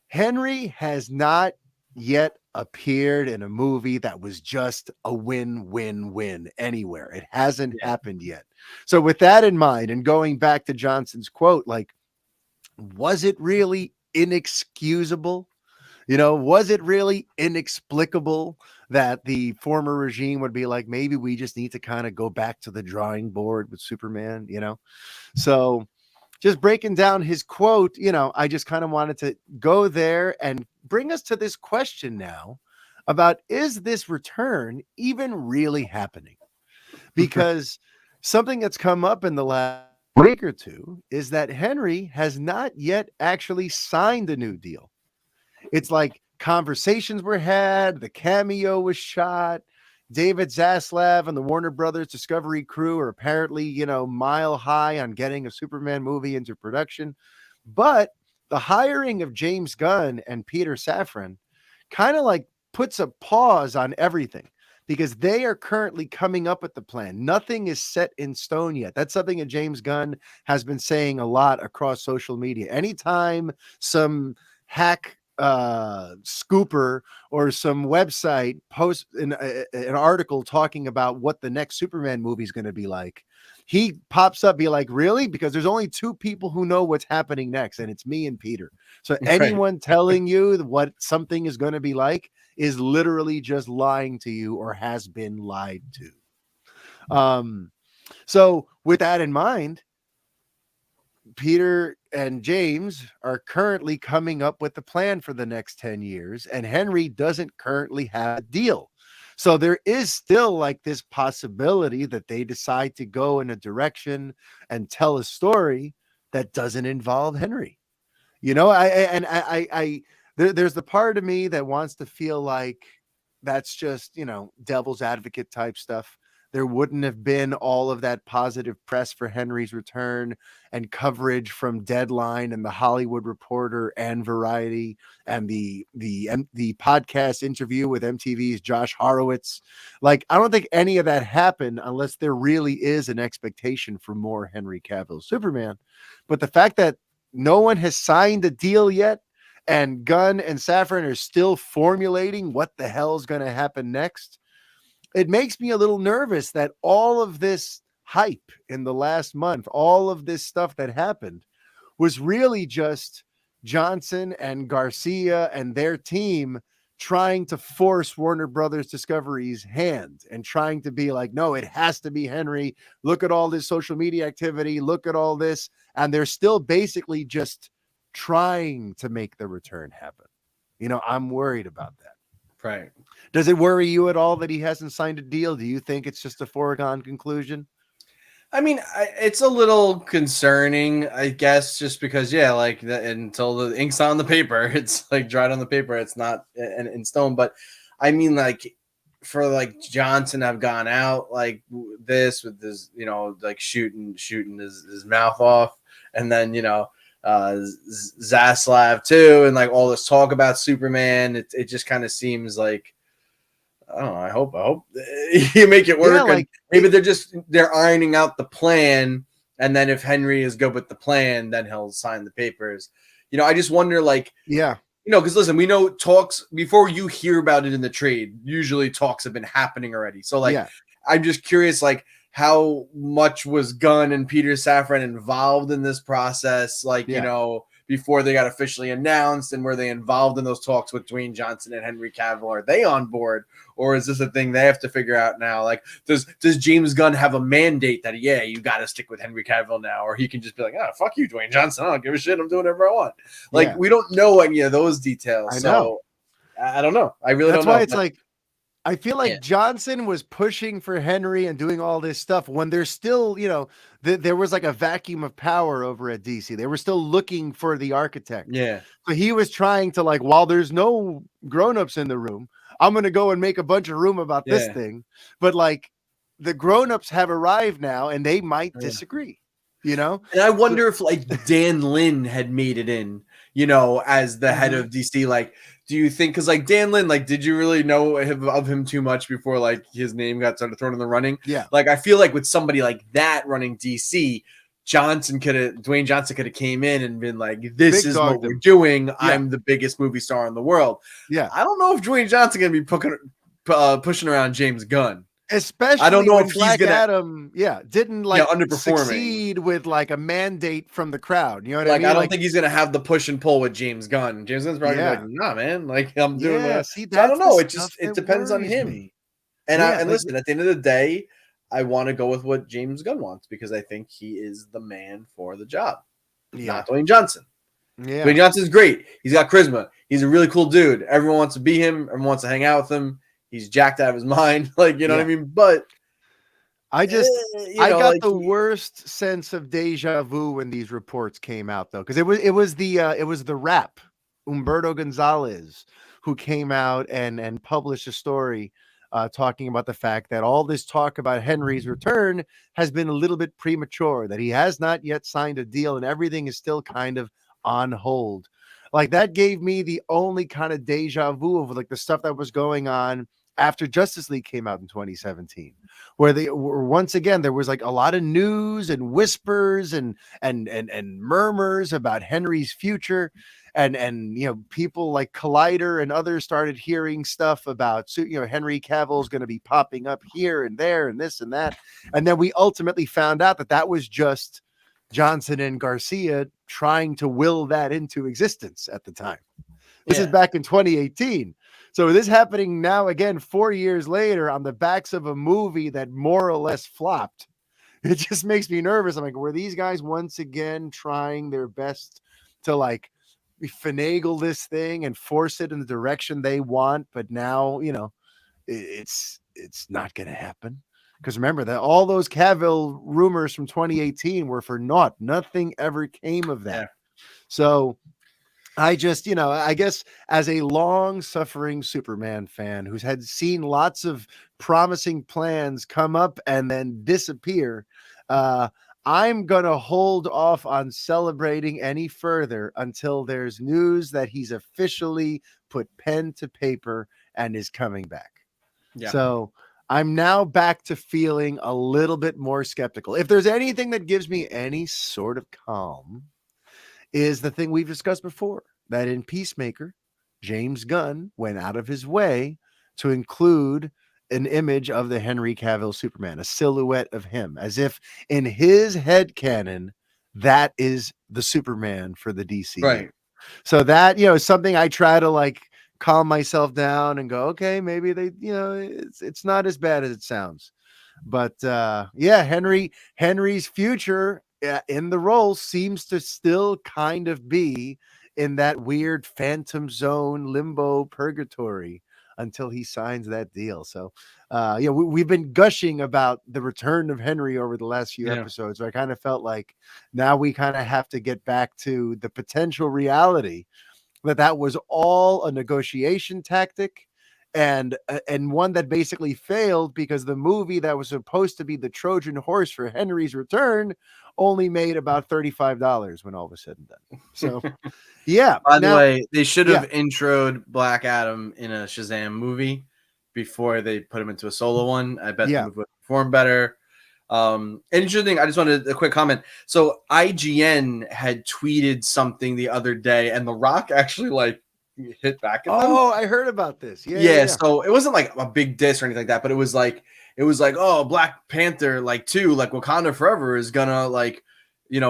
Henry has not yet appeared in a movie that was just a win-win-win anywhere. It hasn't Yeah. happened yet. So with that in mind, and going back to Johnson's quote, like, was it really inexcusable? Was it really inexplicable that the former regime would be like, maybe we just need to kind of go back to the drawing board with Superman, So just breaking down his quote, I just kind of wanted to go there and bring us to this question now about, is this return even really happening? Because something that's come up in the last week or two is that Henry has not yet actually signed a new deal. It's like conversations were had, the cameo was shot. David Zaslav and the Warner Brothers Discovery crew are apparently, mile high on getting a Superman movie into production. But the hiring of James Gunn and Peter Safran kind of like puts a pause on everything, because they are currently coming up with the plan. Nothing is set in stone yet. That's something that James Gunn has been saying a lot across social media. Anytime some hack scooper or some website posts an article talking about what the next Superman movie is going to be like, he pops up, be like, really? Because there's only two people who know what's happening next, and it's me and Peter. So Right. anyone telling you what something is going to be like is literally just lying to you or has been lied to. So with that in mind, Peter and James are currently coming up with the plan for the next 10 years, and Henry doesn't currently have a deal. So there is still like this possibility that they decide to go in a direction and tell a story that doesn't involve Henry. There's the part of me that wants to feel like that's just, devil's advocate type stuff. There wouldn't have been all of that positive press for Henry's return and coverage from Deadline and the Hollywood Reporter and Variety and the podcast interview with MTV's Josh Horowitz. Like, I don't think any of that happened unless there really is an expectation for more Henry Cavill Superman. But the fact that no one has signed a deal yet, and Gunn and Safran are still formulating what the hell is going to happen next, it makes me a little nervous that all of this hype in the last month, all of this stuff that happened, was really just Johnson and Garcia and their team trying to force Warner Brothers Discovery's hand and trying to be like, no, it has to be Henry. Look at all this social media activity. Look at all this. And they're still basically just trying to make the return happen. I'm worried about that. Right. Does it worry you at all that he hasn't signed a deal? Do you think it's just a foregone conclusion? I mean, it's a little concerning, I guess, just because, yeah, like until the ink's on the paper, it's like dried on the paper, it's not in stone. But I mean, like for like Johnson have gone out like this with this, like shooting his mouth off, and then Zaslav too, and like all this talk about Superman, it just kind of seems like. I don't know. I hope you make it work. Yeah, And like maybe they're ironing out the plan, and then if Henry is good with the plan, then he'll sign the papers. I just wonder, like, yeah, because listen, we know talks before you hear about it in the trade. Usually, talks have been happening already. So, like, yeah. I'm just curious, like, how much was Gunn and Peter Safran involved in this process? Like, Yeah. before they got officially announced, and were they involved in those talks with Dwayne Johnson and Henry Cavill? Are they on board, or is this a thing they have to figure out now? Like, does James Gunn have a mandate that you got to stick with Henry Cavill now, or he can just be like, fuck you, Dwayne Johnson, I don't give a shit, I'm doing whatever I want. Like, Yeah. we don't know any of those details, I know. so I don't know. I really That's don't know. why it's like I feel Yeah. like Johnson was pushing for Henry and doing all this stuff when there's still, there was like a vacuum of power over at DC. They were still looking for the architect. Yeah. So he was trying to, like, while there's no grown-ups in the room, I'm going to go and make a bunch of room about this Yeah. thing. But like the grown-ups have arrived now and they might Yeah. disagree, And I wonder if like Dan Lin had made it in, as the head of DC. Like, do you think, because like Dan Lin, like, did you really know of him too much before like his name got started thrown in the running? Yeah. Like, I feel like with somebody like that running DC, Dwayne Johnson could have came in and been like, this Big is dogged what we're him. doing. Yeah. I'm the biggest movie star in the world. Yeah. I don't know if Dwayne Johnson gonna be pushing around James Gunn. Especially I don't know when if he's Black gonna Adam, didn't like underperforming. succeed with like a mandate from the crowd. You know what I mean? I don't think he's gonna have the push and pull with James Gunn. James Gunn's probably gonna be like, nah, man. Like, I'm doing what See, so I don't know. that's It depends on him. me. And listen, at the end of the day, I want to go with what James Gunn wants because I think he is the man for the job. Not Dwayne Johnson. Yeah. Dwayne Johnson's great. He's got charisma. He's a really cool dude. Everyone wants to be him. Everyone wants to hang out with him. He's jacked out of his mind. Like, you know what I mean? But I got the worst sense of deja vu when these reports came out, though, because it was the rap Humberto Gonzalez who came out and published a story talking about the fact that all this talk about Henry's return has been a little bit premature, that he has not yet signed a deal and everything is still kind of on hold. Like, that gave me the only kind of deja vu of like the stuff that was going on after Justice League came out in 2017, where they were once again, there was like a lot of news and whispers and murmurs about Henry's future. And people like Collider and others started hearing stuff about, Henry Cavill's going to be popping up here and there and this and that. And then we ultimately found out that was just Johnson and Garcia trying to will that into existence at the time. This is back in 2018. So this happening now again, 4 years later, on the backs of a movie that more or less flopped. It just makes me nervous. I'm like, were these guys once again trying their best to like finagle this thing and force it in the direction they want? But now, it's not going to happen. Because remember that all those Cavill rumors from 2018 were for naught. Nothing ever came of that. So I just, I guess as a long suffering Superman fan who's had seen lots of promising plans come up and then disappear, I'm going to hold off on celebrating any further until there's news that he's officially put pen to paper and is coming back. Yeah. So I'm now back to feeling a little bit more skeptical. If there's anything that gives me any sort of calm, is the thing we've discussed before, that in Peacemaker, James Gunn went out of his way to include an image of the Henry Cavill Superman, a silhouette of him, as if in his head canon, that is the Superman for the DC. Right. So that, is something I try to like calm myself down and go, okay, maybe they, it's not as bad as it sounds. But Henry's future in the role seems to still kind of be in that weird phantom zone limbo purgatory until he signs that deal. So, we've been gushing about the return of Henry over the last few episodes. So I kind of felt like now we kind of have to get back to the potential reality that was all a negotiation tactic, and one that basically failed because the movie that was supposed to be the Trojan horse for Henry's return only made about $35 when all was said and done. So, yeah. By the way, they should have introed Black Adam in a Shazam movie before they put him into a solo one. I bet the movie would perform better. Interesting. I just wanted a quick comment. So IGN had tweeted something the other day, and The Rock actually like hit back at them. Oh, I heard about this. Yeah. So it wasn't like a big diss or anything like that, but it was like, oh, Black Panther like 2, like Wakanda Forever is gonna like,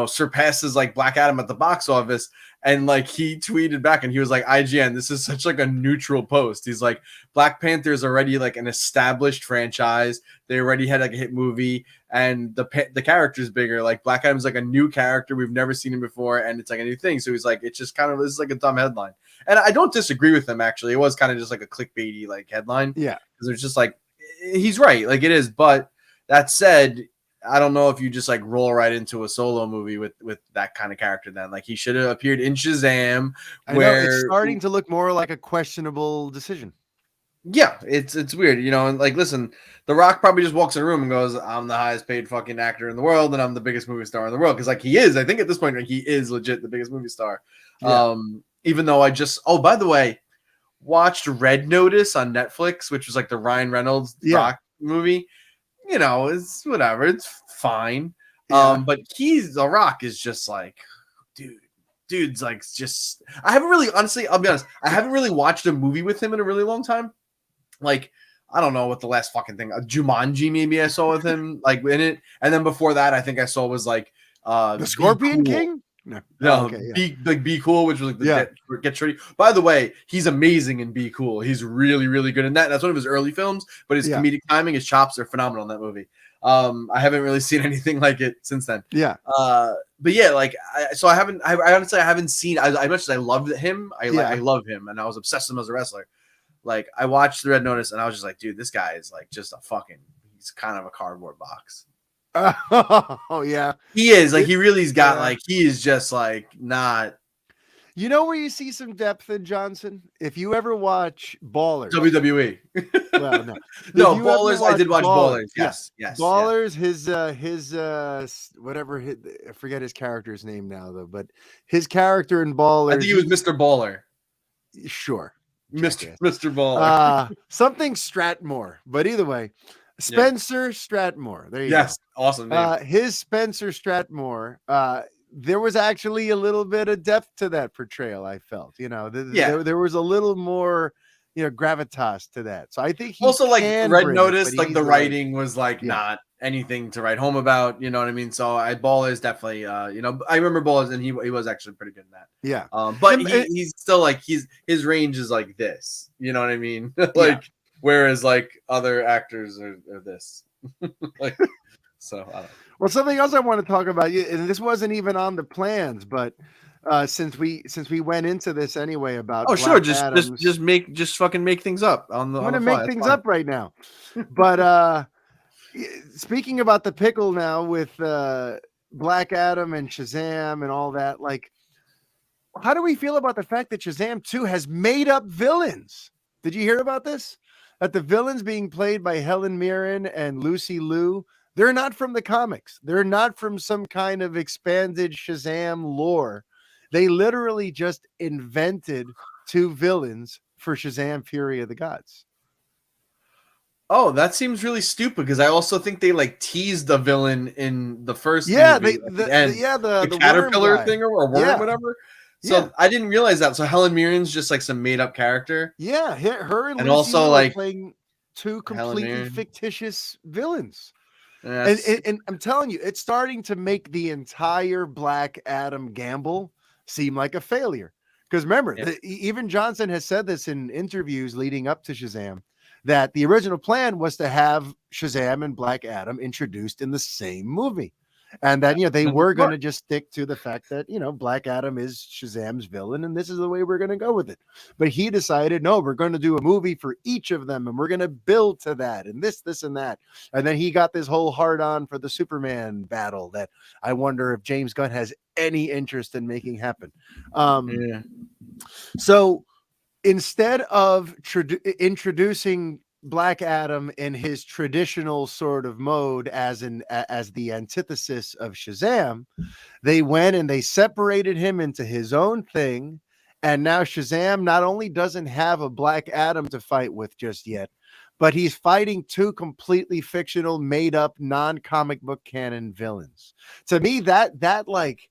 surpasses like Black Adam at the box office. And like he tweeted back and he was like, IGN, this is such like a neutral post. He's like, Black Panther is already like an established franchise. They already had like a hit movie, and the character's bigger. Like Black Adam's like a new character. We've never seen him before, and it's like a new thing. So he's like, it's just kind of, this is like a dumb headline. And I don't disagree with him, actually. It was kind of just like a clickbaity like headline. Yeah. Because it's just like, he's right. Like it is. But that said, I don't know if you just like roll right into a solo movie with that kind of character. Then like he should have appeared in Shazam. Where it's starting to look more like a questionable decision. Yeah, it's weird, and like, listen, The Rock probably just walks in a room and goes, I'm the highest paid fucking actor in the world, and I'm the biggest movie star in the world. Because like he is, I think at this point, like, he is legit the biggest movie star. Yeah. Even though by the way, watched Red Notice on Netflix, which was like the Ryan Reynolds Rock movie. It's whatever. It's fine. Yeah. But The Rock is just like, dude's like, just, I haven't really, honestly, I'll be honest, I haven't really watched a movie with him in a really long time. Like, I don't know what the last fucking thing, Jumanji maybe I saw with him like in it. And then before that, I think I saw was like The Scorpion King? No, Be Cool, which was like the Get Shorty. By the way, he's amazing in Be Cool. He's really, really good in that. That's one of his early films, but his comedic timing, his chops are phenomenal in that movie. I haven't really seen anything like it since then. Yeah. But yeah, like I honestly haven't seen as much as I loved him. I love him, and I was obsessed with him as a wrestler. Like I watched the Red Notice, and I was just like, dude, this guy is like just he's kind of a cardboard box. Oh yeah, he is like he really's got like he is just like not. You know where you see some depth in Johnson? If you ever watch Ballers, WWE. Well, no, Ballers. I did watch Ballers. Yes. Ballers. His whatever. I forget his character's name now though, but his character in Ballers. I think he was Mr. Baller. Sure, Mr. Baller. Something Stratmore, but either way. Spencer Stratmore. There you go. Yes, awesome name. His Spencer Stratmore. There was actually a little bit of depth to that portrayal. I felt, there was a little more, gravitas to that. So I think he also like Red Notice, like the writing was like not anything to write home about. You know what I mean? So Ballers definitely, I remember Ballers, and he was actually pretty good in that. Yeah. But he's still like his range is like this. You know what I mean? Whereas like other actors are this. Like, so I don't know. Well, something else I want to talk about, and this wasn't even on the plans, but since we went into this anyway about just fucking make things up on the. I'm going to make things up right now, but speaking about the pickle now with Black Adam and Shazam and all that, like, how do we feel about the fact that Shazam 2 has made up villains? Did you hear about this? That the villains being played by Helen Mirren and Lucy Liu, they're not from the comics. They're not from some kind of expanded Shazam lore. They literally just invented 2 villains for Shazam Fury of the Gods. Oh, that seems really stupid because I also think they like teased the villain in the first movie the caterpillar thing or worm, whatever. So I didn't realize that. So Helen Mirren's just like some made up character. Yeah, her and Lucy also like playing 2 completely fictitious villains. Yes. And I'm telling you, it's starting to make the entire Black Adam gamble seem like a failure. Because remember, even Johnson has said this in interviews leading up to Shazam, that the original plan was to have Shazam and Black Adam introduced in the same movie. And that, they And were going smart. to just stick to the fact that, Black Adam is Shazam's villain, and this is the way we're going to go with it. But he decided, no, we're going to do a movie for each of them, and we're going to build to that, and this, and that. And then he got this whole hard on for the Superman battle that I wonder if James Gunn has any interest in making happen. Yeah. So instead of introducing Black Adam in his traditional sort of mode as the antithesis of Shazam, they went and they separated him into his own thing. And now Shazam not only doesn't have a Black Adam to fight with just yet, but he's fighting two completely fictional, made up, non-comic book canon villains. To me, that like,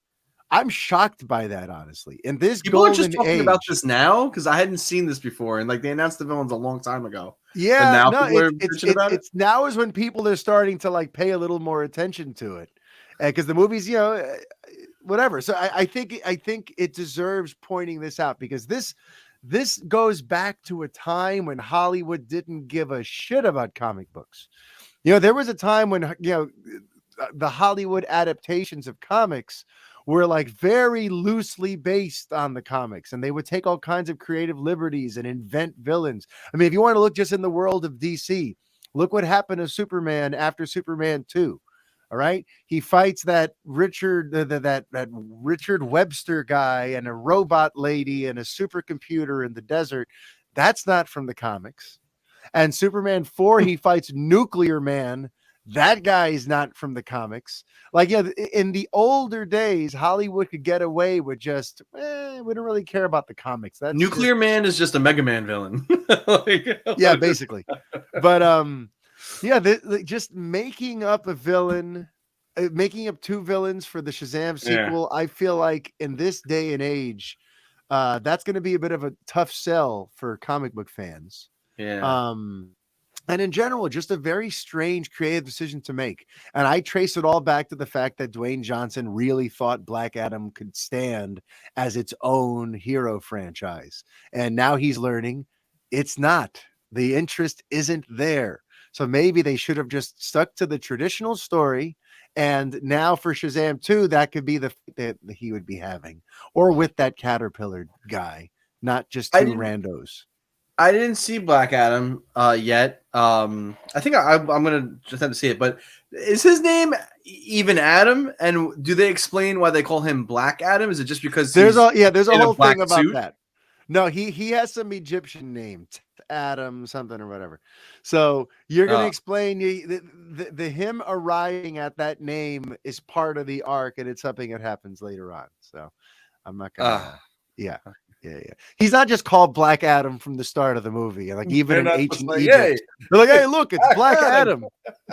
I'm shocked by that, honestly. In this People are just golden talking age, about this now because I hadn't seen this before, and like they announced the villains a long time ago. But yeah, now no, people are bitching about it. it's now is when people are starting to like pay a little more attention to it, because the movies, whatever. So I think it deserves pointing this out, because this goes back to a time when Hollywood didn't give a shit about comic books. There was a time when the Hollywood adaptations of comics were like very loosely based on the comics, and they would take all kinds of creative liberties and invent villains. I mean, if you want to look just in the world of DC, look what happened to Superman after Superman 2. All right. He fights that Richard, that Richard Webster guy, and a robot lady and a supercomputer in the desert. That's not from the comics. And Superman 4, he fights Nuclear Man. That guy is not from the comics. Like, in the older days, Hollywood could get away with just, we don't really care about the comics. That's Nuclear Man is just a Mega Man villain. yeah, basically. But just making up a villain, making up two villains for the Shazam sequel. Yeah. I feel like in this day and age, that's going to be a bit of a tough sell for comic book fans. Yeah. And in general, just a very strange creative decision to make. And I trace it all back to the fact that Dwayne Johnson really thought Black Adam could stand as its own hero franchise. And now he's learning it's not. The interest isn't there. So maybe they should have just stuck to the traditional story. And now for Shazam 2, that could be the that he would be having, or with that Caterpillar guy, not just two randos. I didn't see Black Adam yet. I think I'm gonna just have to see it. But is his name even Adam? And do they explain why they call him Black Adam? Is it just because there's a whole thing about suit? that? No, he has some Egyptian name, Adam something or whatever. So you're gonna explain the him arriving at that name is part of the arc, and it's something that happens later on. So I'm not gonna. Yeah. He's not just called Black Adam from the start of the movie. Like, even in ancient Egypt, hey. They're like, "Hey, look, it's Black Adam."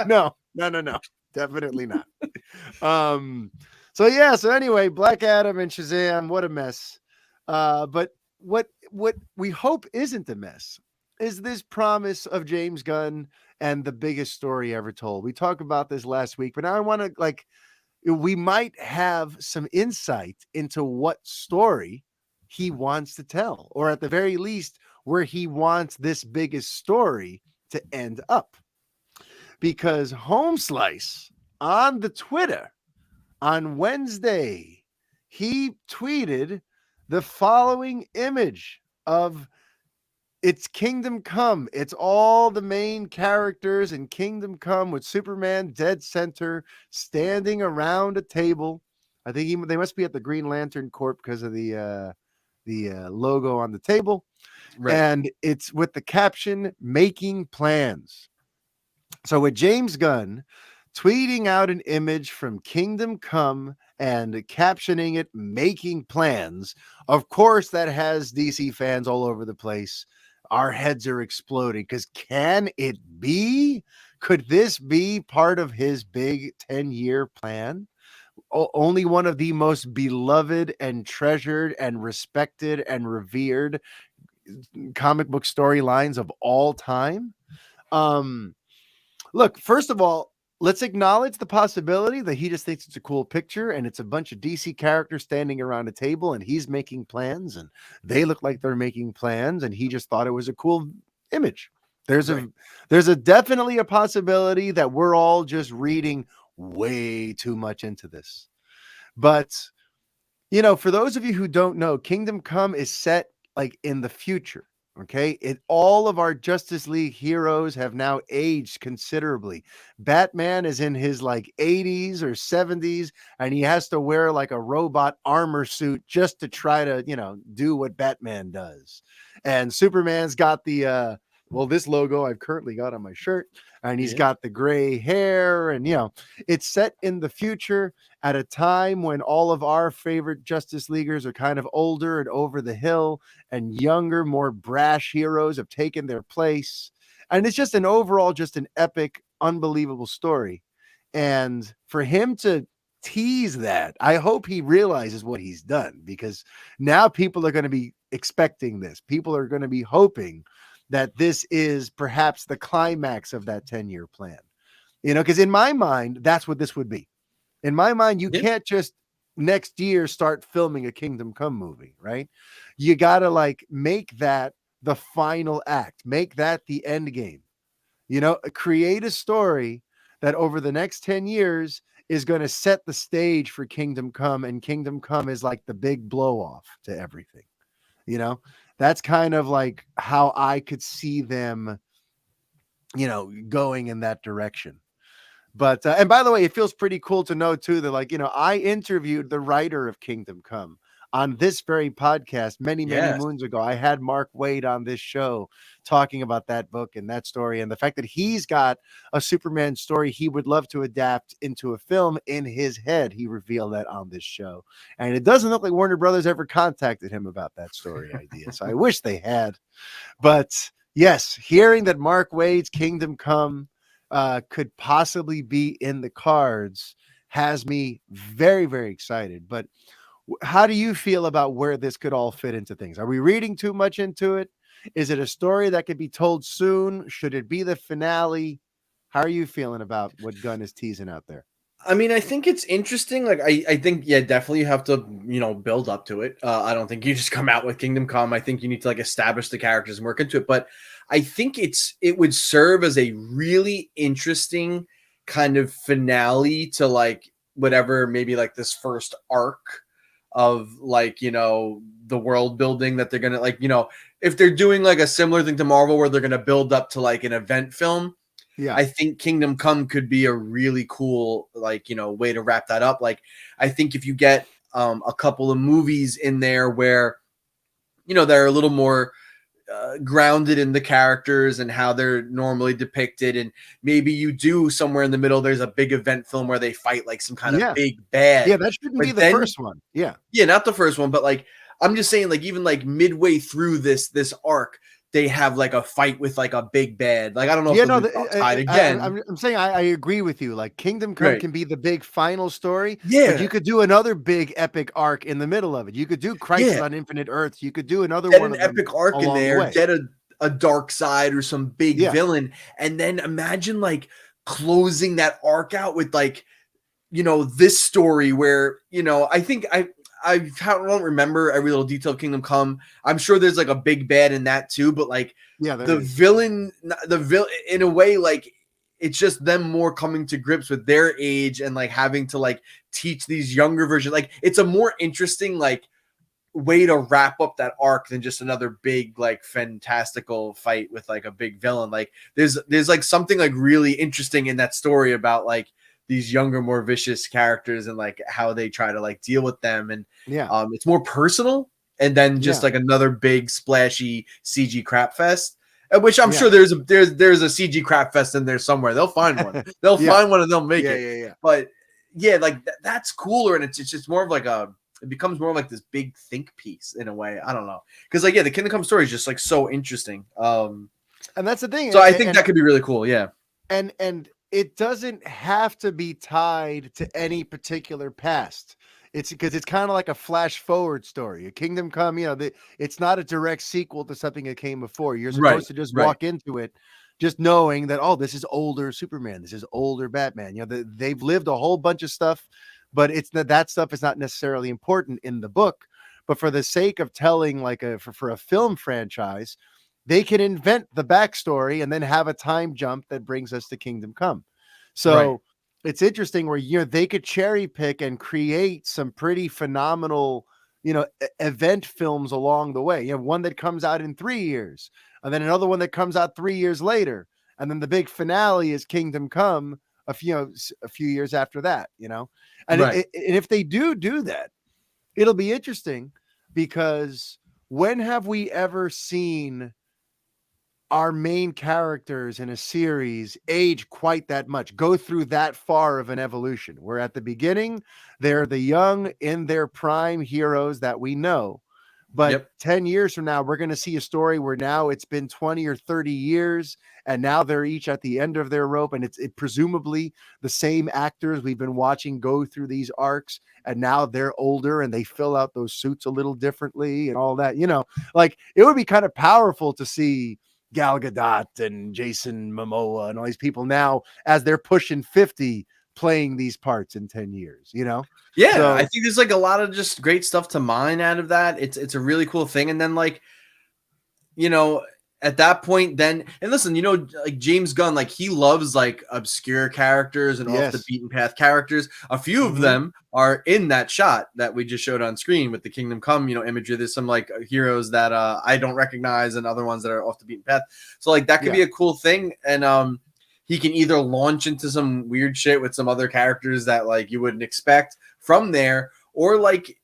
No, definitely not. So anyway, Black Adam and Shazam, what a mess. But what we hope isn't a mess is this promise of James Gunn and the biggest story ever told. We talked about this last week, but now I want to, we might have some insight into what story he wants to tell, or at the very least where he wants this biggest story to end up. Because Home Slice on the Twitter on Wednesday, he tweeted the following image of It's Kingdom Come. It's all the main characters in Kingdom Come with Superman dead center, standing around a table. I think they must be at the Green Lantern Corp because of the logo on the table. Right. And it's with the caption, "Making Plans." So with James Gunn tweeting out an image from Kingdom Come and captioning it, "Making Plans," of course that has DC fans all over the place. Our heads are exploding, because can it be? Could this be part of his big 10-year plan? Only one of the most beloved and treasured and respected and revered comic book storylines of all time. Look, first of all, let's acknowledge the possibility that he just thinks it's a cool picture and it's a bunch of DC characters standing around a table and he's making plans and they look like they're making plans and he just thought it was a cool image. There's a definitely a possibility that we're all just reading way too much into this. But, you know, for those of you who don't know, Kingdom Come is set like in the future. Okay. All of our Justice League heroes have now aged considerably. Batman is in his like 80s or 70s, and he has to wear like a robot armor suit just to try to, you know, do what Batman does. And Superman's got this logo I've currently got on my shirt, and he's Yeah. got the gray hair, and, you know, it's set in the future at a time when all of our favorite Justice Leaguers are kind of older and over the hill, and younger, more brash heroes have taken their place. And it's just just an epic, unbelievable story. And for him to tease that, I hope he realizes what he's done, because now people are going to be expecting this. People are going to be hoping that this is perhaps the climax of that 10-year plan. You know, because in my mind, that's what this would be. In my mind, you can't just next year start filming a Kingdom Come movie, right? You got to like make that the final act, make that the end game. You know, create a story that over the next 10 years is going to set the stage for Kingdom Come, and Kingdom Come is like the big blow off to everything. You know, that's kind of like how I could see them, you know, going in that direction. But and by the way, it feels pretty cool to know too that, like, you know, I interviewed the writer of Kingdom Come on this very podcast many Yes. moons ago. I had Mark Waid on this show talking about that book and that story, and the fact that he's got a Superman story he would love to adapt into a film in his head. He revealed that on this show, and it doesn't look like Warner Brothers ever contacted him about that story idea. So I wish they had. But yes, hearing that Mark Waid's Kingdom Come could possibly be in the cards has me very, very excited. But how do you feel about where this could all fit into things? Are we reading too much into it? Is it a story that could be told soon? Should it be the finale? How are you feeling about what Gunn is teasing out there? I mean, I think it's interesting. Like, I think, yeah, definitely you have to, you know, build up to it. I don't think you just come out with Kingdom Come. I think you need to like establish the characters and work into it. But I think it would serve as a really interesting kind of finale to like whatever, maybe like this first arc of like, you know, the world building that they're gonna, like, you know, if they're doing like a similar thing to Marvel where they're gonna build up to like an event film. Yeah. I think Kingdom Come could be a really cool, like, you know, way to wrap that up. Like, I think if you get a couple of movies in there where, you know, they're a little more grounded in the characters and how they're normally depicted, and maybe you do somewhere in the middle, there's a big event film where they fight like some kind of big bad. Yeah, that shouldn't be the first one. Yeah. Yeah, not the first one, but like, I'm just saying, like, even like midway through this arc, they have like a fight with like a big bad. Like, I don't know if they'll fight again. I'm saying I agree with you. Like, Kingdom Come can be the big final story. Yeah. But you could do another big epic arc in the middle of it. You could do Crisis on Infinite Earths. You could do another get one an of them epic arc in there, get a dark side or some big villain. And then imagine like closing that arc out with like, you know, this story where, you know, I think I don't remember every little detail of Kingdom Come. I'm sure there's like a big bad in that too, but like the villain in a way, like it's just them more coming to grips with their age and like having to like teach these younger versions. Like, it's a more interesting like way to wrap up that arc than just another big like fantastical fight with like a big villain. Like, there's like something like really interesting in that story about like these younger, more vicious characters and like how they try to like deal with them. And it's more personal. And then just like another big splashy CG crap fest, which I'm sure there's a CG crap fest in there somewhere. They'll find one. They'll find one and they'll make it. Yeah. But yeah, like that's cooler. And it's just more of like it becomes more like this big think piece in a way. I don't know. Cause like, yeah, the Kingdom Come story is just like so interesting. And that's the thing. So I think that could be really cool. Yeah. And it doesn't have to be tied to any particular past. It's because it's kind of like a flash forward story. A Kingdom Come, you know, it's not a direct sequel to something that came before. You're supposed to just walk into it just knowing that, oh, this is older Superman. This is older Batman. You know, they've lived a whole bunch of stuff, but it's that stuff is not necessarily important in the book. But for the sake of telling like for a film franchise, they can invent the backstory and then have a time jump that brings us to Kingdom Come. So it's interesting where, they could cherry pick and create some pretty phenomenal, event films along the way. One that comes out in 3 years, and then another one that comes out 3 years later, and then the big finale is Kingdom Come a few years after that. And Right. and if they do that, it'll be interesting, because when have we ever seen our main characters in a series age quite that much, go through that far of an evolution? Where at the beginning, they're the young in their prime heroes that we know. But Yep. 10 years from now, we're going to see a story where now it's been 20 or 30 years, and now they're each at the end of their rope. And it's presumably the same actors we've been watching go through these arcs. And now they're older and they fill out those suits a little differently and all that. Like, it would be kind of powerful to see Gal Gadot and Jason Momoa and all these people now, as they're pushing 50, playing these parts in 10 years, Yeah, So, I think there's like a lot of just great stuff to mine out of that. It's a really cool thing. And then like, at that point then, and listen, like James Gunn, like he loves like obscure characters and off the yes. beaten path characters. A few of them are in that shot that we just showed on screen with the Kingdom Come, imagery. There's some like heroes that I don't recognize and other ones that are off the beaten path. So like that could be a cool thing. And he can either launch into some weird shit with some other characters that like you wouldn't expect from there, or like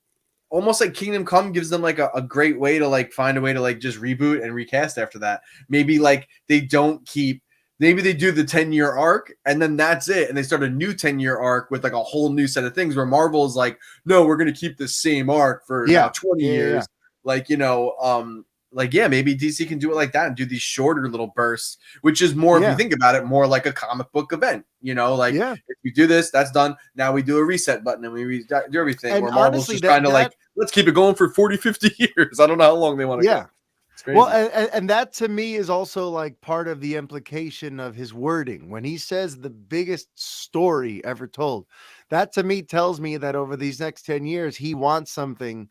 almost like Kingdom Come gives them like a great way to like find a way to like just reboot and recast after that. Maybe like maybe they do the 10-year arc and then that's it. And they start a new 10-year arc with like a whole new set of things, where Marvel is like, no, we're going to keep the same arc for now 20 years. Like, maybe DC can do it like that and do these shorter little bursts, which is more, if you think about it, more like a comic book event, if you do this, that's done. Now we do a reset button and we do everything. And where Marvel's honestly, just trying to like, let's keep it going for 40, 50 years. I don't know how long they want to go. It's crazy. Well, and that to me is also like part of the implication of his wording when he says the biggest story ever told. That to me tells me that over these next 10 years, he wants something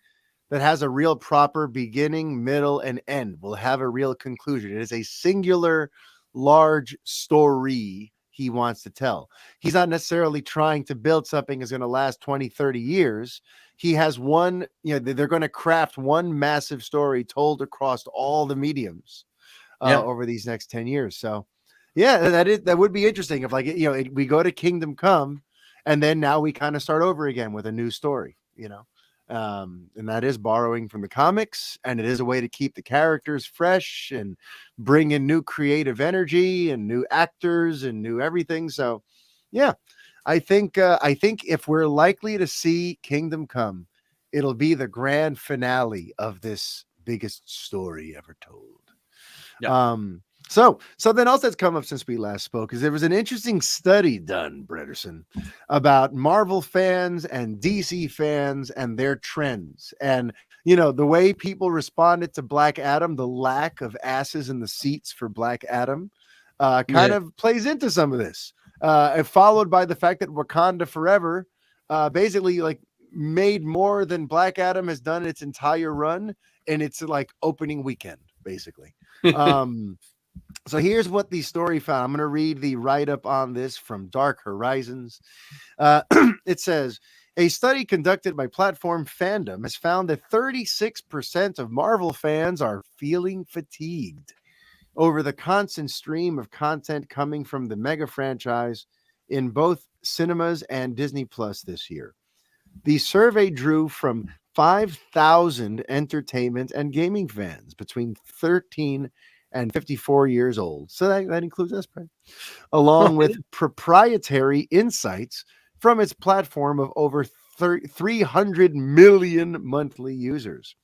that has a real proper beginning, middle, and end, will have a real conclusion. It is a singular, large story he wants to tell. He's not necessarily trying to build something that's going to last 20, 30 years. He has one, they're going to craft one massive story told across all the mediums over these next 10 years. So that would be interesting if like, we go to Kingdom Come and then now we kind of start over again with a new story, and that is borrowing from the comics, and it is a way to keep the characters fresh and bring in new creative energy and new actors and new everything. So I think if we're likely to see Kingdom Come, it'll be the grand finale of this biggest story ever told. So something else that's come up since we last spoke is there was an interesting study done, Brederson, about Marvel fans and DC fans and their trends. And, the way people responded to Black Adam, the lack of asses in the seats for Black Adam, kind of plays into some of this. Followed by the fact that Wakanda Forever basically like made more than Black Adam has done its entire run in its like opening weekend, basically. So here's what the story found. I'm going to read the write-up on this from Dark Horizons. It says, a study conducted by Platform Fandom has found that 36% of Marvel fans are feeling fatigued over the constant stream of content coming from the mega franchise in both cinemas and Disney Plus this year. The survey drew from 5,000 entertainment and gaming fans between 13 and 54 years old. So that includes us, right? Along with proprietary insights from its platform of over 300 million monthly users.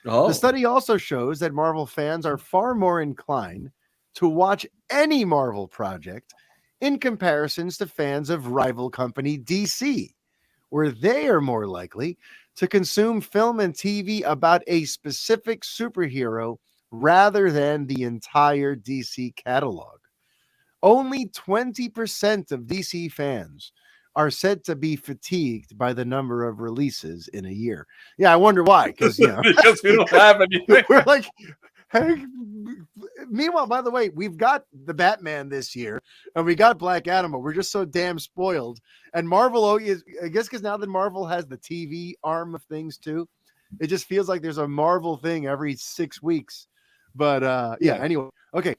The study also shows that Marvel fans are far more inclined to watch any Marvel project in comparisons to fans of rival company DC, where they are more likely to consume film and TV about a specific superhero rather than the entire DC catalog. Only 20% of DC fans are said to be fatigued by the number of releases in a year. Yeah, I wonder why, because because we don't have anything. We're like, hey, Meanwhile, by the way, we've got the Batman this year, and we got Black Adam. But we're just so damn spoiled. And Marvel, I guess, because now that Marvel has the TV arm of things too, it just feels like there's a Marvel thing every 6 weeks. But anyway, okay.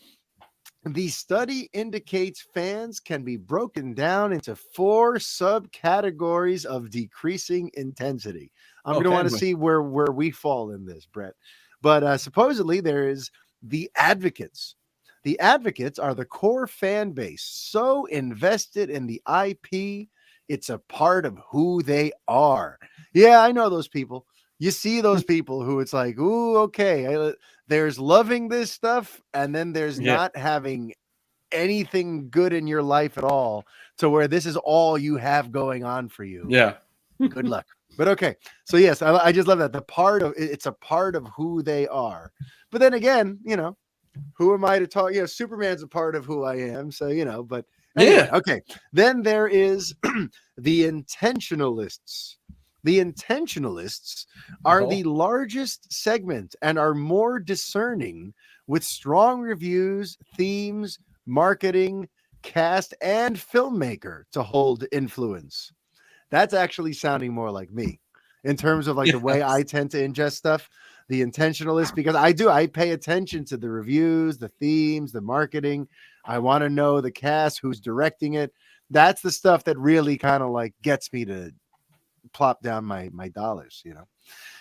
The study indicates fans can be broken down into 4 subcategories of decreasing intensity. I'm going to want to see where we fall in this, Brett. But supposedly there is the advocates. The advocates are the core fan base, so invested in the IP, it's a part of who they are. Yeah, I know those people. You see those people who it's like, ooh, okay, there's loving this stuff, and then there's not having anything good in your life at all, to where this is all you have going on for you. Yeah. Good luck. But okay. So yes, I just love that. It's a part of who they are. But then again, who am I to talk? Superman's a part of who I am. So, but anyway, okay. Then there is the intentionalists. The intentionalists are the largest segment and are more discerning, with strong reviews, themes, marketing, cast, and filmmaker to hold influence. That's actually sounding more like me in terms of like the way I tend to ingest stuff. The intentionalist, because I pay attention to the reviews, the themes, the marketing. I want to know the cast, who's directing it. That's the stuff that really kind of like gets me to plop down my dollars,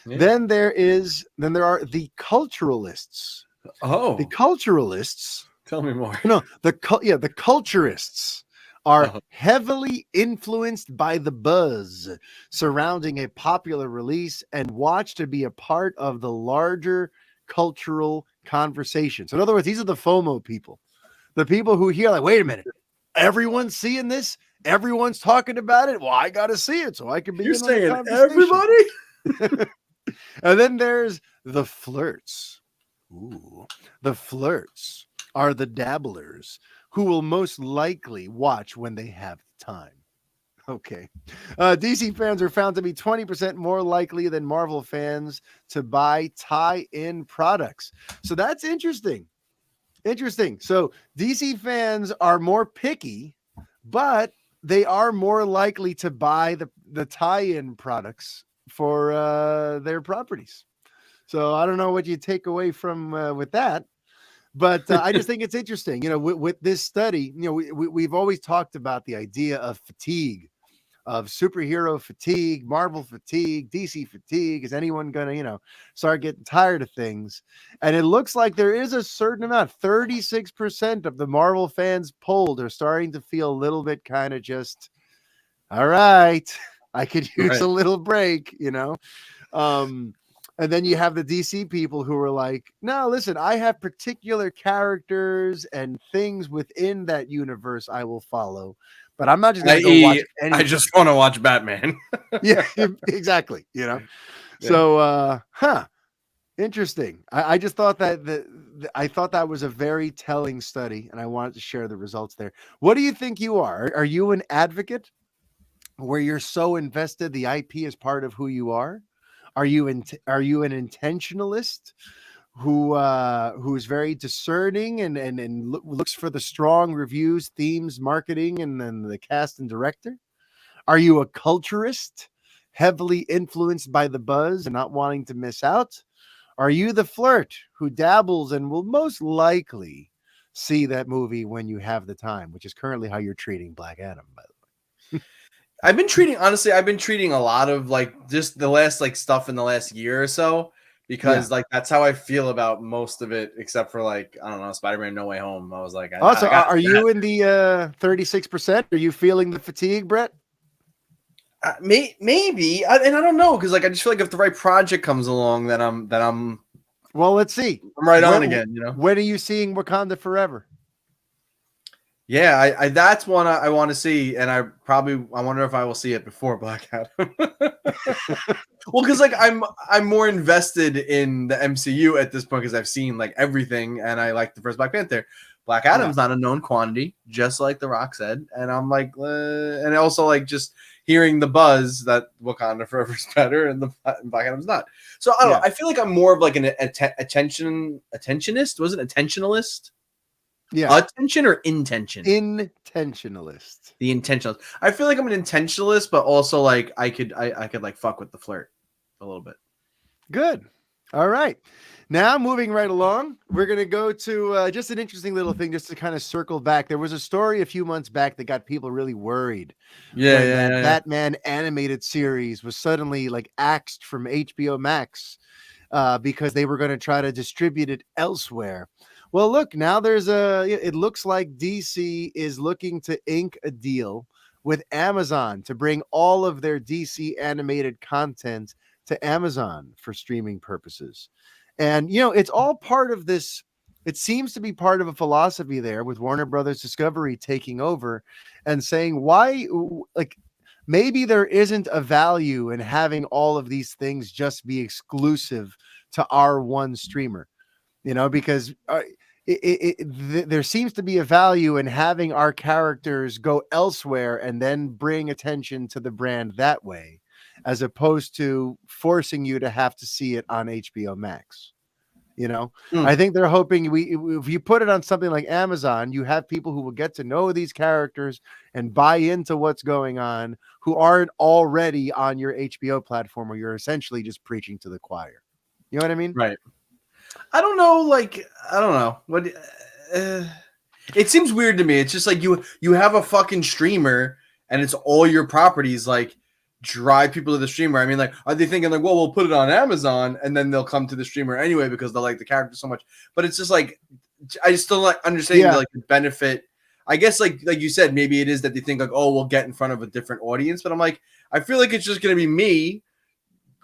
Then there are the culturalists. The culturalists. Tell me more. No, the culturists are heavily influenced by the buzz surrounding a popular release and watch to be a part of the larger cultural conversation. So in other words, these are the FOMO people. The people who hear like, wait a minute, everyone's seeing this, everyone's talking about it. Well, I got to see it so I can be. You're saying everybody? And then there's the flirts. Ooh, the flirts are the dabblers who will most likely watch when they have time. Okay. DC fans are found to be 20% more likely than Marvel fans to buy tie-in products. So that's interesting. So DC fans are more picky, but they are more likely to buy the tie-in products for their properties. So I don't know what you take away from with that, but I just think it's interesting. With this study, we've always talked about the idea of fatigue, of superhero fatigue, Marvel fatigue, DC fatigue. Is anyone going to, start getting tired of things? And it looks like there is a certain amount, 36% of the Marvel fans polled are starting to feel a little bit kind of just, all right, I could use a little break, and then you have the DC people who are like, no, listen, I have particular characters and things within that universe I will follow, but I'm not just going to go watch anything. I just want to watch Batman. Yeah, exactly. So, interesting. I just thought that was a very telling study, and I wanted to share the results there. What do you think you are? Are you an advocate where you're so invested the IP is part of who you are? Are you an intentionalist who's very discerning and looks for the strong reviews, themes, marketing, and then the cast and director? Are you a culturist, heavily influenced by the buzz and not wanting to miss out? Are you the flirt who dabbles and will most likely see that movie when you have the time, which is currently how you're treating Black Adam, by the way? I've been treating a lot of like just the last like stuff in the last year or so, because like that's how I feel about most of it, except for like, I don't know, Spider-Man No Way Home. I was like, are you in the 36%? Are you feeling the fatigue, Brett? Maybe, and I don't know, because like I just feel like if the right project comes along, then I'm. Well, let's see. I'm right on again. When are you seeing Wakanda Forever? Yeah, that's one I want to see, and I wonder if I will see it before Black Adam. Well, because like I'm more invested in the MCU at this point because I've seen like everything, and I like the first Black Panther. Black Adam's not a known quantity, just like The Rock said, and I'm like, and also like just hearing the buzz that Wakanda Forever is better and Black Adam's not. So I don't know. I feel like I'm more of like an attentionist. Was it attentionalist? Yeah. Attention or intention? Intentionalist. The intentionalist. I feel like I'm an intentionalist, but also like I could like fuck with the flirt a little bit. Good. All right. Now, moving right along, we're going to go to just an interesting little thing just to kind of circle back. There was a story a few months back that got people really worried. That Batman animated series was suddenly like axed from HBO Max because they were going to try to distribute it elsewhere. Well, look, now it looks like DC is looking to ink a deal with Amazon to bring all of their DC animated content to Amazon for streaming purposes. And, it's all part of this. It seems to be part of a philosophy there with Warner Brothers Discovery taking over and saying, why, like, maybe there isn't a value in having all of these things just be exclusive to our one streamer, because there seems to be a value in having our characters go elsewhere and then bring attention to the brand that way, as opposed to forcing you to have to see it on HBO Max. I think they're hoping if you put it on something like Amazon, you have people who will get to know these characters and buy into what's going on, who aren't already on your HBO platform, where you're essentially just preaching to the choir. You know what I mean? Right. I don't know. Like, I don't know what. It seems weird to me. It's just like you have a fucking streamer and it's all your properties. Like, drive people to the streamer. I mean, like, are they thinking like, well, we'll put it on Amazon and then they'll come to the streamer anyway because they like the character so much? But it's just like, I just don't like understanding like the benefit. I guess like you said, maybe it is that they think like, oh, we'll get in front of a different audience. But I'm like, I feel like it's just gonna be me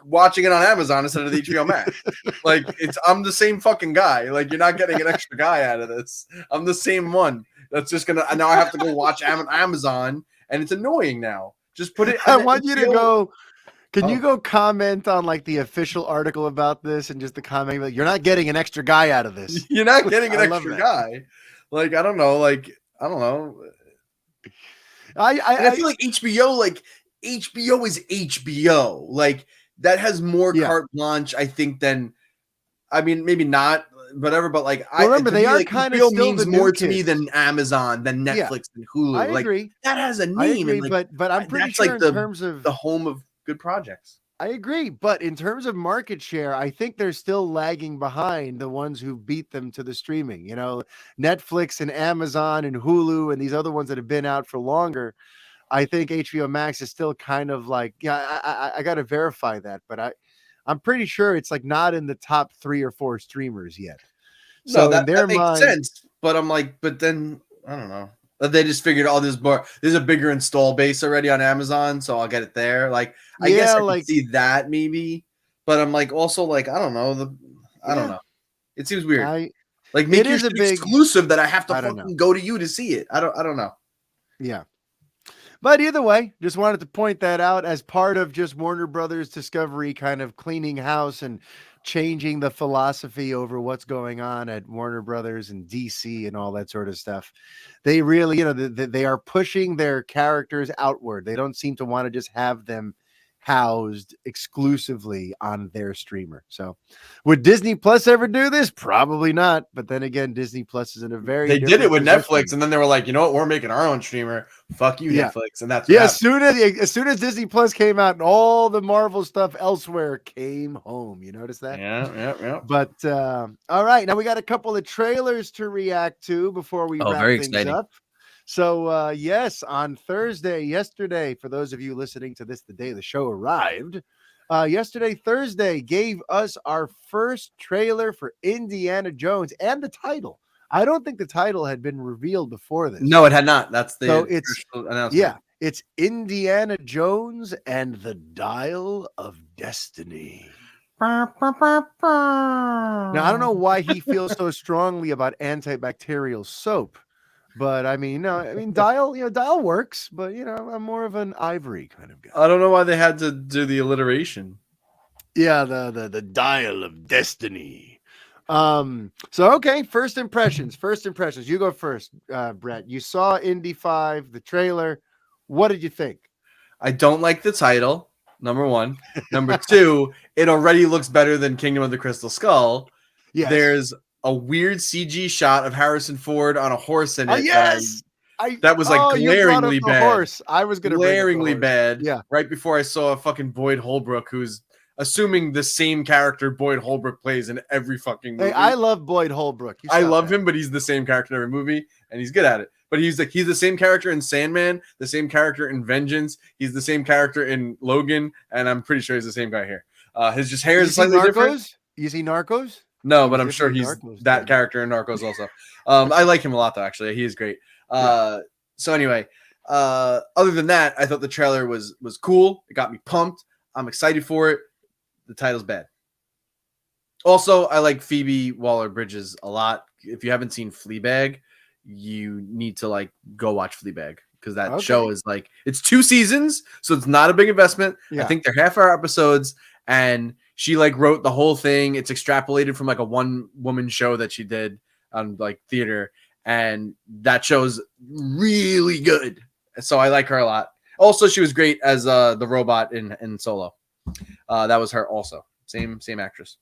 watching it on Amazon instead of the HBO Max. Like, I'm the same fucking guy. Like, you're not getting an extra guy out of this. I'm the same one. That's just gonna now I have to go watch Amazon, and it's annoying now. Just put it. I want you to go. Can you go comment on like the official article about this and just the comment like, you're not getting an extra guy out of this. You're not getting an extra guy. Like, I don't know. Like, I don't know. I feel like HBO is HBO. Like, that has more carte blanche, I think, than, I mean, maybe not, whatever, but like, remember, they are kind of still means more to me than Amazon, than Netflix, than Hulu. I agree. That has a name. I agree, but I'm pretty sure like in terms of the home of good projects. I agree, but in terms of market share, I think they're still lagging behind the ones who beat them to the streaming. Netflix and Amazon and Hulu and these other ones that have been out for longer. I think HBO Max is still kind of like, I got to verify that, but I'm pretty sure it's like not in the top 3 or 4 streamers yet. So that makes sense. But I'm like, but then I don't know. They just figured, oh, there's a bigger install base already on Amazon, so I'll get it there. Like, I guess I can see that maybe, but I'm like, also like, I don't know. I don't know. It seems weird. Like, make it a exclusive that I have to fucking go to you to see it. I don't know. Yeah. But either way, just wanted to point that out as part of just Warner Brothers Discovery kind of cleaning house and changing the philosophy over what's going on at Warner Brothers and DC and all that sort of stuff. They really, they are pushing their characters outward. They don't seem to want to just have them housed exclusively on their streamer. So would Disney Plus ever do this? Probably not. But then again, Disney Plus is in a very They did it with Netflix, and then they were like, you know what, we're making our own streamer. Fuck you, Netflix. And that's as soon as Disney Plus came out and all the Marvel stuff elsewhere came home. You notice that? Yeah. But all right, now we got a couple of trailers to react to before we wrap things up. So, yes, on yesterday, for those of you listening to this the day the show arrived, Thursday, gave us our first trailer for Indiana Jones and the title. I don't think the title had been revealed before this. No, it had not. That's the announcement. Yeah, it's Indiana Jones and the Dial of Destiny. Now, I don't know why he feels so strongly about antibacterial soap. But I mean, Dial works, but I'm more of an Ivory kind of guy. I don't know why they had to do the alliteration. Yeah, the Dial of Destiny. So okay, first impressions. You go first, Brett. You saw Indy 5, the trailer. What did you think? I don't like the title. Number one. Number two, it already looks better than Kingdom of the Crystal Skull. Yes. There's a weird CG shot of Harrison Ford on a horse in it Yes. that was like You brought up glaringly the bad. horse. I was going to bring up the Glaringly horse. bad. Yeah. Right before I saw a fucking Boyd Holbrook, who's assuming the same character Boyd Holbrook plays in every fucking movie. Hey, I love Boyd Holbrook. I love him, but he's the same character in every movie, and he's good at it. But he's the same character in Sandman, the same character in Vengeance. He's the same character in Logan, and I'm pretty sure he's the same guy here. His hair is slightly different. Is he Narcos? No, but I'm sure he's that character in Narcos also. I like him a lot, though, actually. He is great. So anyway, other than that, I thought the trailer was cool. It got me pumped. I'm excited for it. The title's bad. Also, I like Phoebe Waller-Bridges a lot. If you haven't seen Fleabag, you need to like go watch Fleabag because that show is like it's 2 seasons, so it's not a big investment. I think they're half-hour episodes, and she like wrote the whole thing. It's extrapolated from like a one-woman show that she did on like theater, and that show's really good. So I like her a lot. Also, she was great as the robot in Solo. That was her also. Same actress.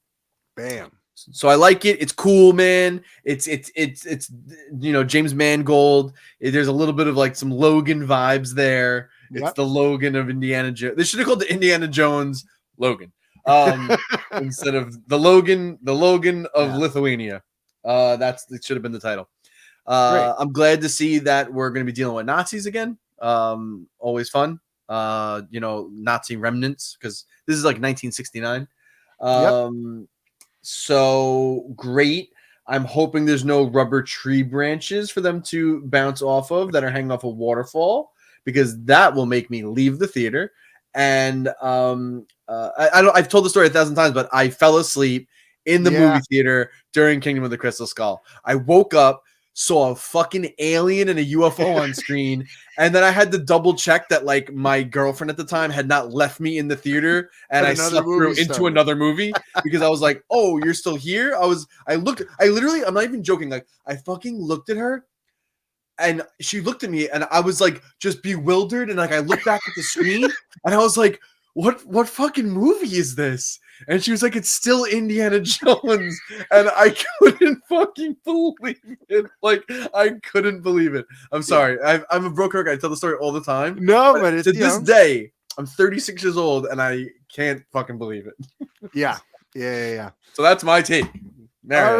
Bam. So I like it. It's cool, man. It's James Mangold. There's a little bit of like some Logan vibes there. It's the Logan of Indiana Jones. They should have called the Indiana Jones Logan instead of the Logan of Lithuania. It should have been the title. I'm glad to see that we're going to be dealing with Nazis again. Always fun. Nazi remnants because this is like 1969. So great. I'm hoping there's no rubber tree branches for them to bounce off of that are hanging off a waterfall because that will make me leave the theater. And I've told the story 1,000 times, but I fell asleep in the movie theater during Kingdom of the Crystal Skull. I woke up, saw a fucking alien and a UFO on screen, and then I had to double check that like my girlfriend at the time had not left me in the theater, and I slept through into another movie because I was like, "Oh, you're still here?" I literally, I'm not even joking. Like I fucking looked at her, and she looked at me, and I was like just bewildered, and like I looked back at the screen, and I was like, "What fucking movie is this?" And she was like, "It's still Indiana Jones." And I couldn't fucking believe it. Like, I couldn't believe it. I'm sorry. I'm a broke record. I tell the story all the time. No, but it's, to this day, I'm 36 years old, and I can't fucking believe it. Yeah. So that's my take. All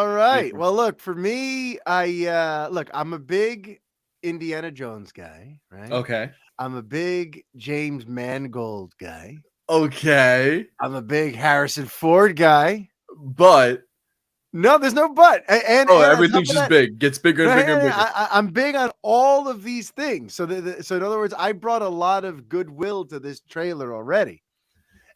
right. Well, look, for me, I'm a big Indiana Jones guy, right? Okay. I'm a big James Mangold guy. Okay. I'm a big Harrison Ford guy. But no, there's no but. And everything's just big. Gets bigger and bigger and bigger. I'm big on all of these things. So in other words, I brought a lot of goodwill to this trailer already.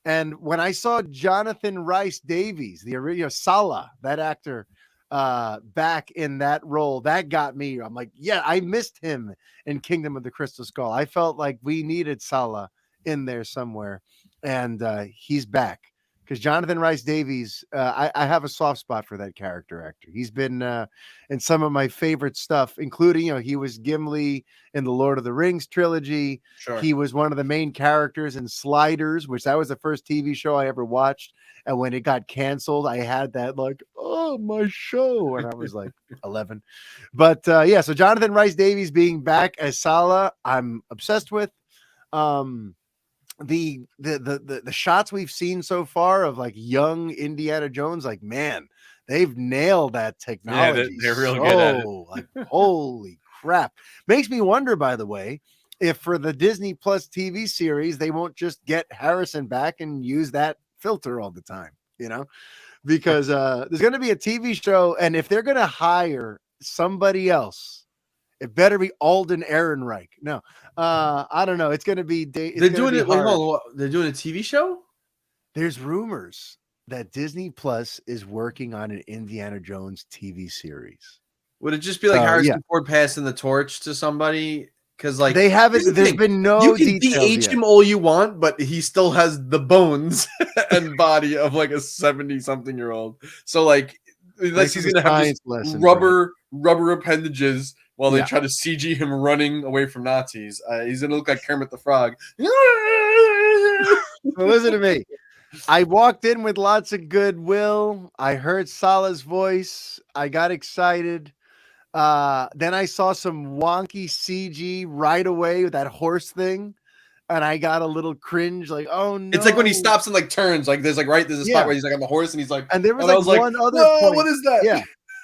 And when I saw Jonathan Rhys Davies, the original Salah, that actor, back in that role, that got me. I'm like, yeah, I missed him in Kingdom of the Crystal Skull. I felt like we needed Salah in there somewhere, and he's back because Jonathan Rhys Davies. I have a soft spot for that character actor. He's been in some of my favorite stuff, including he was Gimli in the Lord of the Rings trilogy. Sure. He was one of the main characters in Sliders, which that was the first TV show I ever watched. And when it got canceled, I had that like, oh, my show. When I was like 11. But so Jonathan Rhys Davies being back as Salah, I'm obsessed with. The shots we've seen so far of like young Indiana Jones, like, man, they've nailed that technology. Yeah, they're real good at it. Like, holy crap. Makes me wonder, by the way, if for the Disney Plus TV series, they won't just get Harrison back and use that filter all the time, because there's going to be a TV show. And if they're going to hire somebody else, it better be Alden Ehrenreich. No, I don't know. It's going to be. They're doing it. They're doing a TV show. There's rumors that Disney Plus is working on an Indiana Jones TV series. Would it just be like Harrison Ford passing the torch to somebody? Because like they haven't. There's been no. You can de-age him all you want, but he still has the bones and body of like a 70-something-year-old. So like Unless he's gonna have just rubber appendages while they try to CG him running away from Nazis. He's gonna look like Kermit the Frog. Well, listen to me. I walked in with lots of goodwill. I heard Salah's voice. I got excited. Then I saw some wonky CG right away with that horse thing. And I got a little cringe, like, oh no. It's like when he stops and like turns, like there's a spot where he's like on the horse and he's like, and there was like one other point. What is that? Yeah.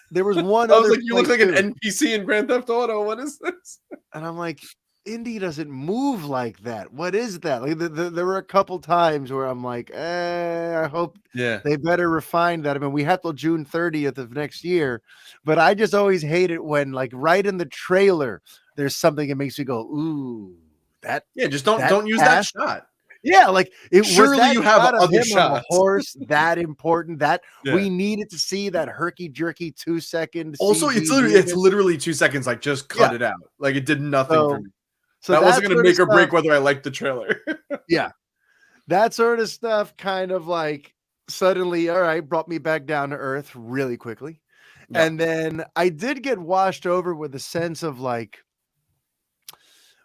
There was one I other was like, you look like too. an NPC in Grand Theft Auto. What is this? And I'm like, Indy doesn't move like that. What is that? Like there were a couple times where I'm like, I hope they better refine that. I mean, we have till June 30th of next year, but I just always hate it when like right in the trailer, there's something that makes me go, ooh, that. Yeah, just don't use that shot. Yeah, like it surely was you have other shots. Horse that important that we needed to see that herky jerky 2 second. Also, it's literally 2 seconds. Like just cut it out. Like it did nothing for me. So that wasn't going to make or break whether I liked the trailer. Yeah, that sort of stuff kind of like suddenly, all right, brought me back down to earth really quickly, and then I did get washed over with a sense of like.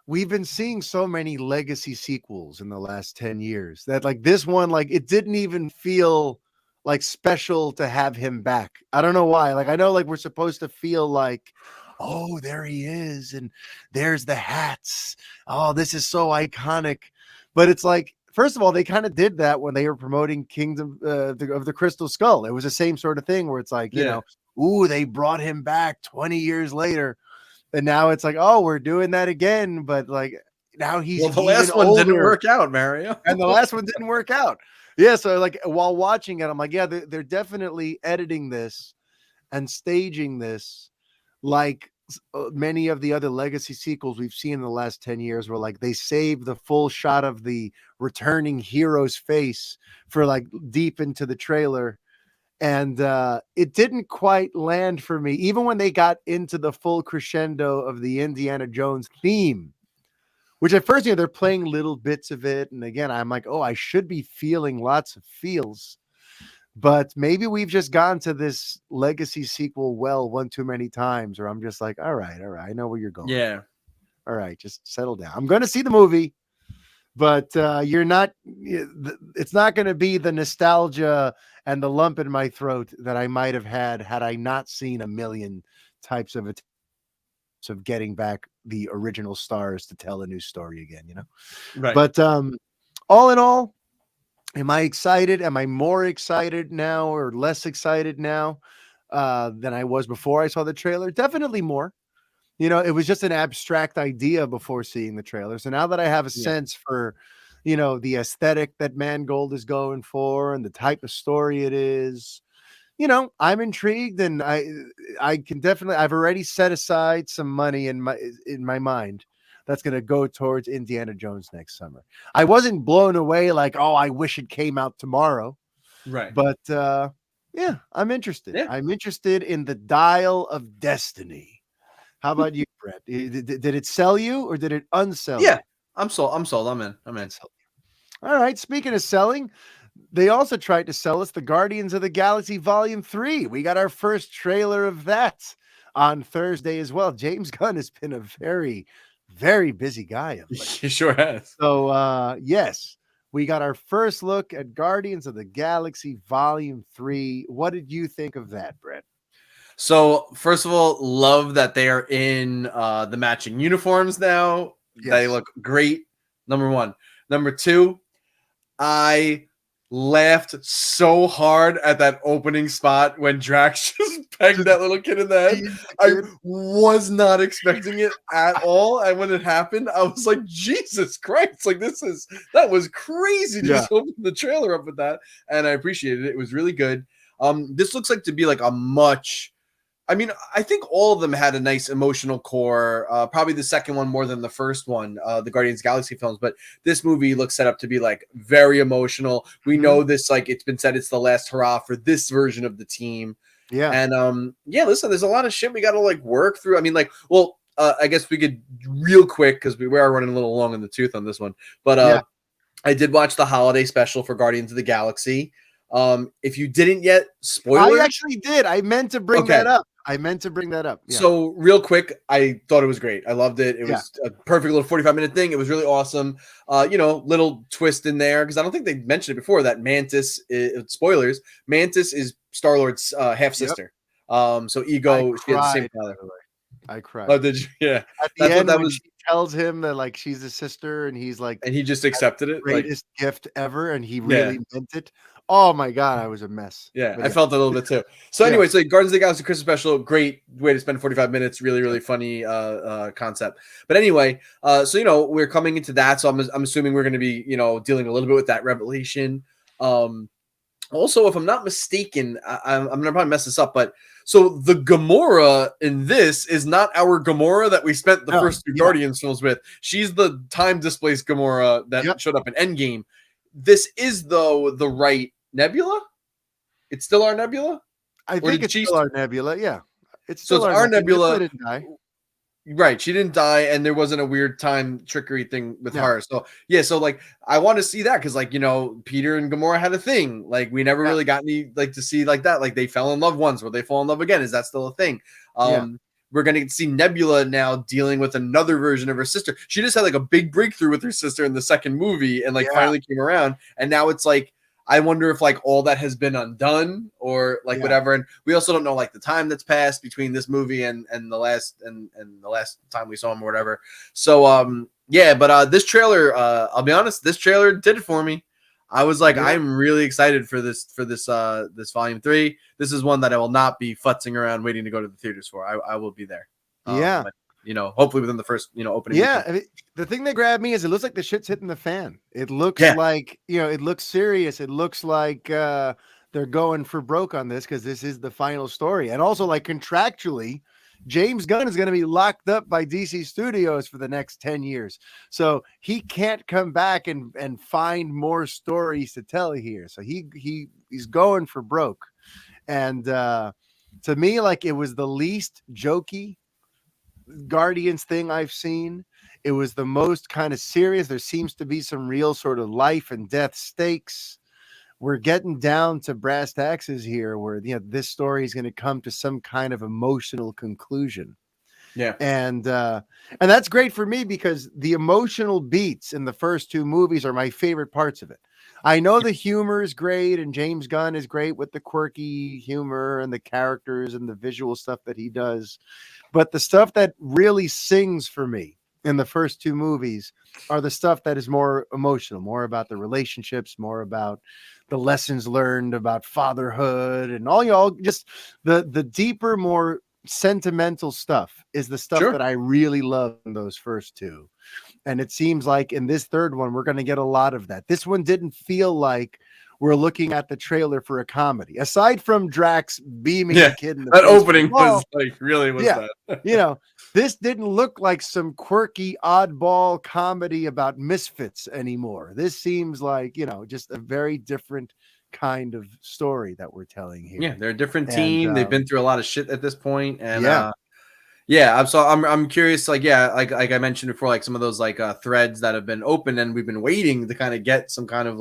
We've been seeing so many legacy sequels in the last 10 years that like this one, like it didn't even feel like special to have him back. I don't know why. Like, I know like we're supposed to feel like, oh, there he is. And there's the hats. Oh, this is so iconic. But it's like, first of all, they kind of did that when they were promoting Kingdom of the Crystal Skull. It was the same sort of thing where it's like, you know, ooh, they brought him back 20 years later. And now it's like, oh, we're doing that again. But like now he's the last one didn't work out, Mario. And the last one didn't work out. Yeah. So like while watching it, I'm like, yeah, they're definitely editing this and staging this like many of the other legacy sequels we've seen in the last 10 years where like they save the full shot of the returning hero's face for like deep into the trailer. And it didn't quite land for me, even when they got into the full crescendo of the Indiana Jones theme, which at first, they're playing little bits of it. And again, I'm like, oh, I should be feeling lots of feels. But maybe we've just gone to this legacy sequel one too many times, or I'm just like, all right, I know where you're going. Yeah. All right, just settle down. I'm going to see the movie, but it's not going to be the nostalgia and the lump in my throat that I might have had I not seen a million types of attempts of getting back the original stars to tell a new story again, you know? Right. But all in all, am I excited? Am I more excited now or less excited now than I was before I saw the trailer? Definitely more. You know, it was just an abstract idea before seeing the trailer. So now that I have a sense for you know, the aesthetic that Mangold is going for and the type of story it is, you know, I'm intrigued, and I can definitely, I've already set aside some money in my mind that's going to go towards Indiana Jones next summer. I wasn't blown away like, oh, I wish it came out tomorrow. Right. But yeah, I'm interested. Yeah. I'm interested in the Dial of Destiny. How about you, Brett? Did it sell you or did it unsell you? Yeah, I'm sold. I'm in. All right. Speaking of selling, they also tried to sell us the Guardians of the Galaxy Volume 3. We got our first trailer of that on Thursday as well. James Gunn has been a very, very busy guy. He sure has. So, yes, we got our first look at Guardians of the Galaxy Volume 3. What did you think of that, Brett? So, first of all, love that they are in the matching uniforms now. Yes. They look great. Number one. Number two, I laughed so hard at that opening spot when Drax just pegged that little kid in the head. I was not expecting it at all. And when it happened, I was like, Jesus Christ, like that was crazy to just open the trailer up with that. And I appreciated it. It was really good. This looks like to be like I think all of them had a nice emotional core. Probably the second one more than the first one, the Guardians of the Galaxy films. But this movie looks set up to be like very emotional. We know this, like it's been said, it's the last hurrah for this version of the team. Yeah. And listen, there's a lot of shit we got to like work through. I mean, like, well, I guess we could real quick because we are running a little long in the tooth on this one. But I did watch the holiday special for Guardians of the Galaxy. If you didn't yet, spoiler. I actually did. I meant to bring that up. Yeah. So real quick, I thought it was great. I loved it. It was a perfect little 45-minute thing. It was really awesome. Little twist in there because I don't think they mentioned it before that Mantis spoilers. Mantis is Star-Lord's half sister. So Ego, she has the same father. I cried. Oh, did you? Yeah. At the end, when she tells him that like she's a sister, and he's like, and he just accepted it, greatest gift ever, and he really meant it. Oh my god, I was a mess. Yeah, I felt a little bit too. So anyway, so Guardians of the Galaxy Christmas special, great way to spend 45 minutes. Really, really funny concept. But anyway, so we're coming into that, so I'm assuming we're going to be dealing a little bit with that revelation. Also, if I'm not mistaken, I'm going to probably mess this up, but so the Gamora in this is not our Gamora that we spent the first two Guardians films with. She's the time displaced Gamora that showed up in Endgame. This is though the right Nebula. It's still our Nebula. I think it's still our Nebula. Yeah, it's our Nebula. Didn't die. Right, she didn't die, and there wasn't a weird time trickery thing with her. So so like I want to see that because Peter and Gamora had a thing. Like we never really got any to see like that. Like they fell in love once, will they fall in love again? Is that still a thing? We're going to get to see Nebula now dealing with another version of her sister. She just had like a big breakthrough with her sister in the second movie and finally came around. And now it's like, I wonder if all that has been undone or whatever. And we also don't know the time that's passed between this movie and the last and the last time we saw him or whatever. So, but this trailer, I'll be honest, this trailer did it for me. I was like, I'm really excited for this volume 3. This is one that I will not be futzing around waiting to go to the theaters for. I will be there. But, hopefully within the first, opening. Yeah. I mean, the thing that grabbed me is it looks like the shit's hitting the fan. It looks like, it looks serious. It looks like they're going for broke on this because this is the final story. And also contractually, James Gunn is going to be locked up by DC Studios for the next 10 years. So he can't come back and find more stories to tell here. So he's going for broke. And to me, it was the least jokey Guardians thing I've seen. It was the most kind of serious. There seems to be some real sort of life and death stakes. We're getting down to brass taxes here where, this story is going to come to some kind of emotional conclusion. Yeah. And that's great for me because the emotional beats in the first two movies are my favorite parts of it. I know the humor is great and James Gunn is great with the quirky humor and the characters and the visual stuff that he does. But the stuff that really sings for me in the first two movies are the stuff that is more emotional, more about the relationships, more about the lessons learned about fatherhood and all just the deeper, more sentimental stuff is the stuff that I really love in those first two. And it seems like in this third one, we're going to get a lot of that. This one didn't feel like we're looking at the trailer for a comedy. Aside from Drax beaming the kid in the that opening was really was that. This didn't look like some quirky oddball comedy about misfits anymore. This seems like, just a very different kind of story that we're telling here. Yeah, they're a different team. They've been through a lot of shit at this point. And I'm curious, like I mentioned before, some of those threads that have been open and we've been waiting to kind of get some kind of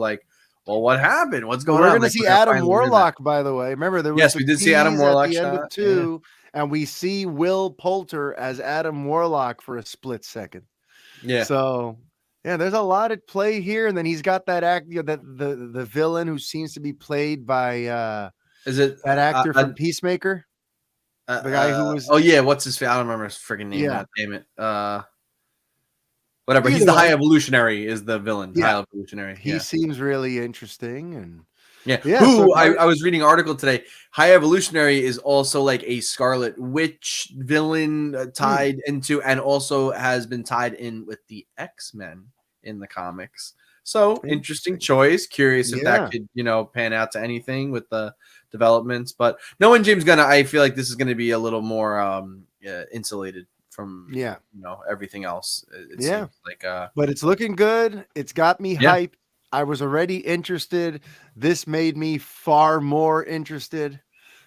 well, what happened? What's going on? We're going to see Adam Warlock, by the way. Remember, there was we did see Adam Warlock at the end of 2, and we see Will Poulter as Adam Warlock for a split second. Yeah. So, there's a lot at play here, and then he's got that the villain who seems to be played by is it that actor from Peacemaker? The guy who was what's his face? I don't remember his freaking name. God damn it. Whatever. He's the High Evolutionary is the villain. Yeah. High Evolutionary. He seems really interesting. And I was reading an article today. High Evolutionary is also a Scarlet Witch villain tied into, and also has been tied in with the X-Men in the comics. So interesting choice. Curious if that could, pan out to anything with the developments. But knowing James Gunn, I feel like this is going to be a little more insulated from everything else. It seems but it's looking good. It's got me hyped. I was already interested. This made me far more interested.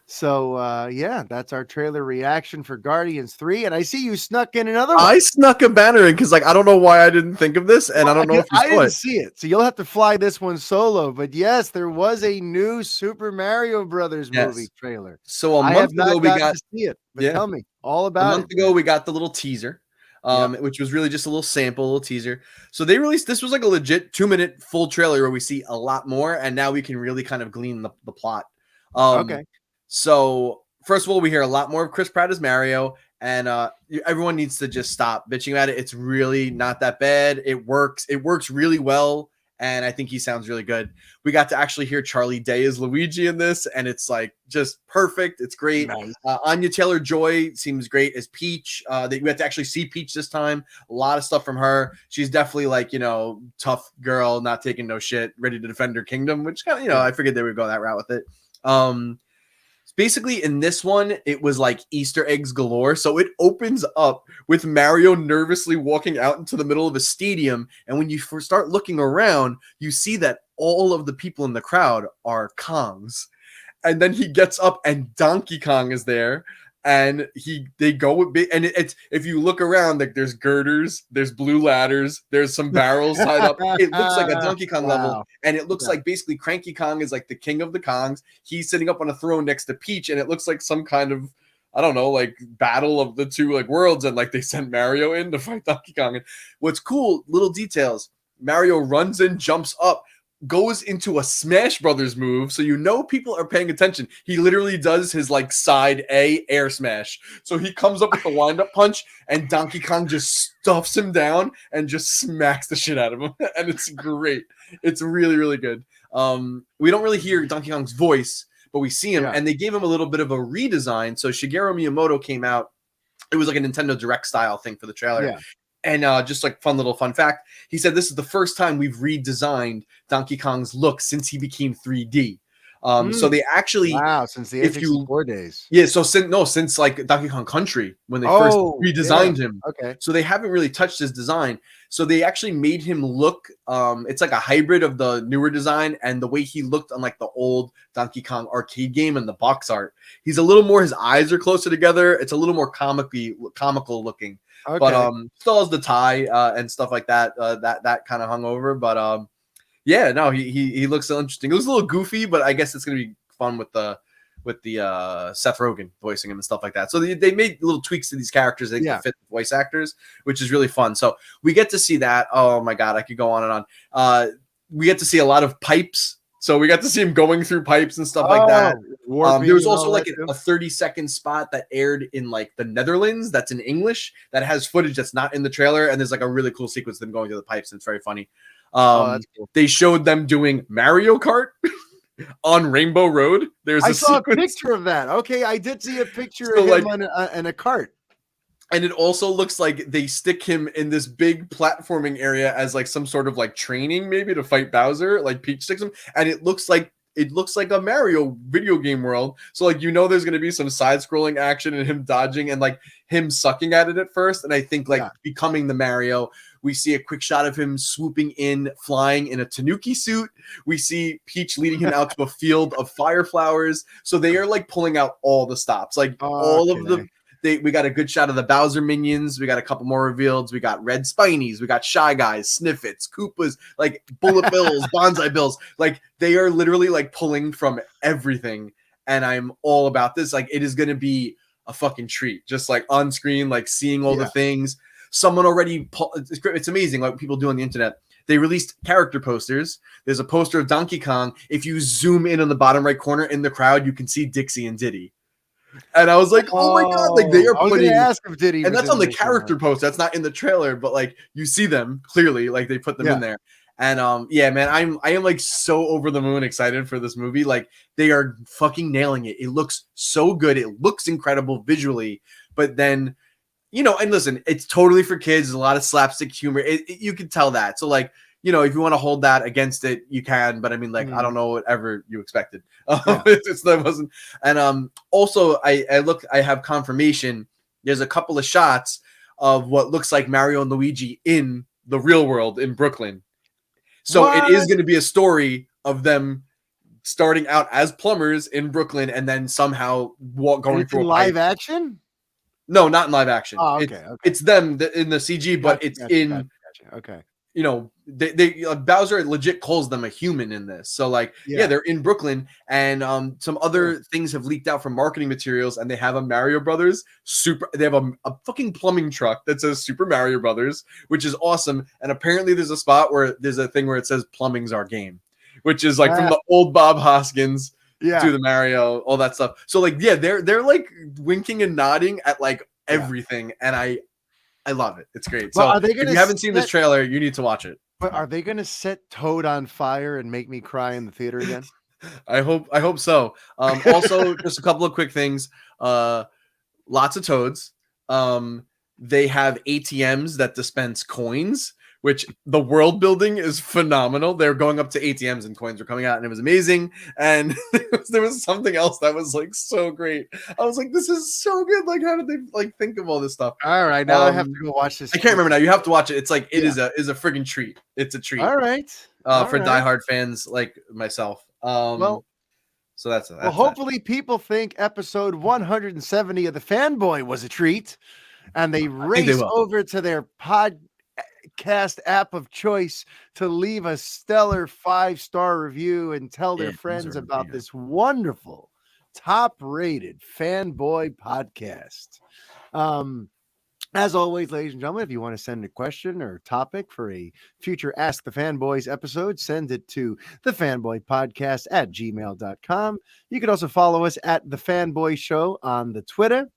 So yeah, that's our trailer reaction for Guardians 3. And I see you snuck in another one. I snuck a banner in because like I don't know why I didn't think of this, and Well, I don't know if you I saw didn't it. see it, so you'll have to fly this one solo. But yes, there was a new Super Mario Brothers movie Yes. trailer. So a I have month ago not we gotten got to see it, but yeah. tell me all A about month it. ago we got the little teaser, Yep. which was really just a little sample, a little teaser. So they released this was like a legit 2-minute full trailer where we see a lot more, and now we can really kind of glean the plot. Okay. So first of all, we hear a lot more of Chris Pratt as Mario, and everyone needs to just stop bitching about it. It's really not that bad. It works. It works really well, and I think he sounds really good. We got to actually hear Charlie Day as Luigi in this, and it's like just perfect. It's great. Nice. Anya Taylor-Joy seems great as Peach. We had to actually see Peach this time. A lot of stuff from her. She's definitely like, tough girl, not taking no shit, ready to defend her kingdom, which kind of, I figured they would go that route with it. Basically, in this one, it was like Easter eggs galore. So it opens up with Mario nervously walking out into the middle of a stadium. And when you first start looking around, you see that all of the people in the crowd are Kongs. And then he gets up and Donkey Kong is there. And they go with big, and it's if you look around, like there's girders, there's blue ladders, there's some barrels tied up. It looks like a Donkey Kong level, and it looks like basically Cranky Kong is like the king of the Kongs. He's sitting up on a throne next to Peach, and it looks like some kind of, I don't know, like battle of the two like worlds, and like they sent Mario in to fight Donkey Kong. And what's cool, little details, Mario runs in, jumps up, goes into a Smash Brothers move, so people are paying attention. He literally does his like side A air smash. So he comes up with the wind-up punch, and Donkey Kong just stuffs him down and just smacks the shit out of him. And it's great. It's really, really good. We don't really hear Donkey Kong's voice, but we see him, and they gave him a little bit of a redesign. So Shigeru Miyamoto came out. It was like a Nintendo Direct style thing for the trailer. Yeah. And just like fun fact, he said this is the first time we've redesigned Donkey Kong's look since he became 3D. So they actually since the N64 days. Yeah, so since like Donkey Kong Country when they first redesigned him. Okay. So they haven't really touched his design. So they actually made him look it's like a hybrid of the newer design and the way he looked on like the old Donkey Kong arcade game and the box art. He's a little more, his eyes are closer together. It's a little more comical looking. Okay. But still has the tie and stuff like that. That kind of hung over. But yeah, no, he looks so interesting. It looks a little goofy, but I guess it's gonna be fun with the Seth Rogen voicing him and stuff like that. So they made little tweaks to these characters that can fit the voice actors, which is really fun. So we get to see that. Oh my god, I could go on and on. We get to see a lot of pipes. So we got to see him going through pipes and stuff like that. There was also like a 30-second spot that aired in like the Netherlands that's in English that has footage that's not in the trailer. And there's like a really cool sequence of them going through the pipes. And it's very funny. That's cool. They showed them doing Mario Kart on Rainbow Road. I saw a picture of that. Okay, I did see a picture of him on a cart. And it also looks like they stick him in this big platforming area as like some sort of like training maybe to fight Bowser. Like Peach sticks him, and it looks like a Mario video game world. So like there's going to be some side-scrolling action and him dodging and like him sucking at it at first. And I think becoming the Mario, we see a quick shot of him swooping in, flying in a Tanuki suit. We see Peach leading him out to a field of fire flowers. So they are like pulling out all the stops, like all of the. We got a good shot of the Bowser minions. We got a couple more revealed. We got Red Spinies. We got Shy Guys, Sniffits, Koopas, like Bullet Bills, Bonsai Bills. Like they are literally like pulling from everything. And I'm all about this. Like it is going to be a fucking treat. Just like on screen, like seeing all the things. Someone already, it's amazing what people do on the internet. They released character posters. There's a poster of Donkey Kong. If you zoom in on the bottom right corner in the crowd, you can see Dixie and Diddy. And I was like, oh my god, like they are putting, ask if Diddy and that's on the character post. That's not in the trailer, but like you see them clearly, like they put them in there. And yeah, man, I am like so over the moon excited for this movie. Like they are fucking nailing it. It looks so good. It looks incredible visually, but then and listen, it's totally for kids. There's a lot of slapstick humor. You can tell that. So like, if you want to hold that against it, you can. But I mean, like, I don't know whatever you expected. That wasn't. And also, I have confirmation. There's a couple of shots of what looks like Mario and Luigi in the real world in Brooklyn. So it is going to be a story of them starting out as plumbers in Brooklyn and then somehow going through a live pipe. action. No, not in live action. Oh, okay. It's them in the CG, but it's in. Okay. You know, they Bowser legit calls them a human in this. So like, yeah, they're in Brooklyn, and some other things have leaked out from marketing materials, and they have a Mario Brothers they have a fucking plumbing truck that says Super Mario Brothers, which is awesome. And apparently there's a spot where there's a thing where it says plumbing's our game, which is like from the old Bob Hoskins to the Mario, all that stuff. So like, yeah, they're like winking and nodding at like everything, and I love it. It's great. Well, so if you haven't seen this trailer, you need to watch it. But are they going to set Toad on fire and make me cry in the theater again? I hope so. Also, just a couple of quick things. Lots of Toads. They have ATMs that dispense coins, which the world building is phenomenal. They're going up to ATMs and coins are coming out, and it was amazing. And there was something else that was like so great. I was like, this is so good. Like, how did they like think of all this stuff? All right, now I have to go watch this. I can't remember now. You have to watch it. It's like it is a friggin' treat. It's a treat. All right. For diehard fans like myself. So that's well, hopefully people think episode 170 of the Fanboy was a treat, and they race over to their podcast app of choice to leave a stellar 5-star review and tell their friends about this wonderful, top-rated Fanboy podcast. As always, ladies and gentlemen, if you want to send a question or topic for a future Ask the Fanboys episode, send it to TheFanboyPodcast@gmail.com. You could also follow us at The Fanboy Show on the Twitter.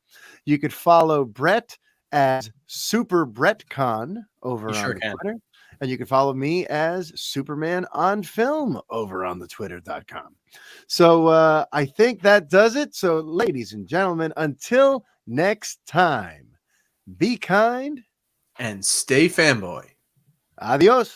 You could follow Brett as Super BrettCon over on the Twitter. And you can follow me as Superman on Film over on the Twitter.com. So I think that does it. So, ladies and gentlemen, until next time, be kind and stay fanboy. Adios.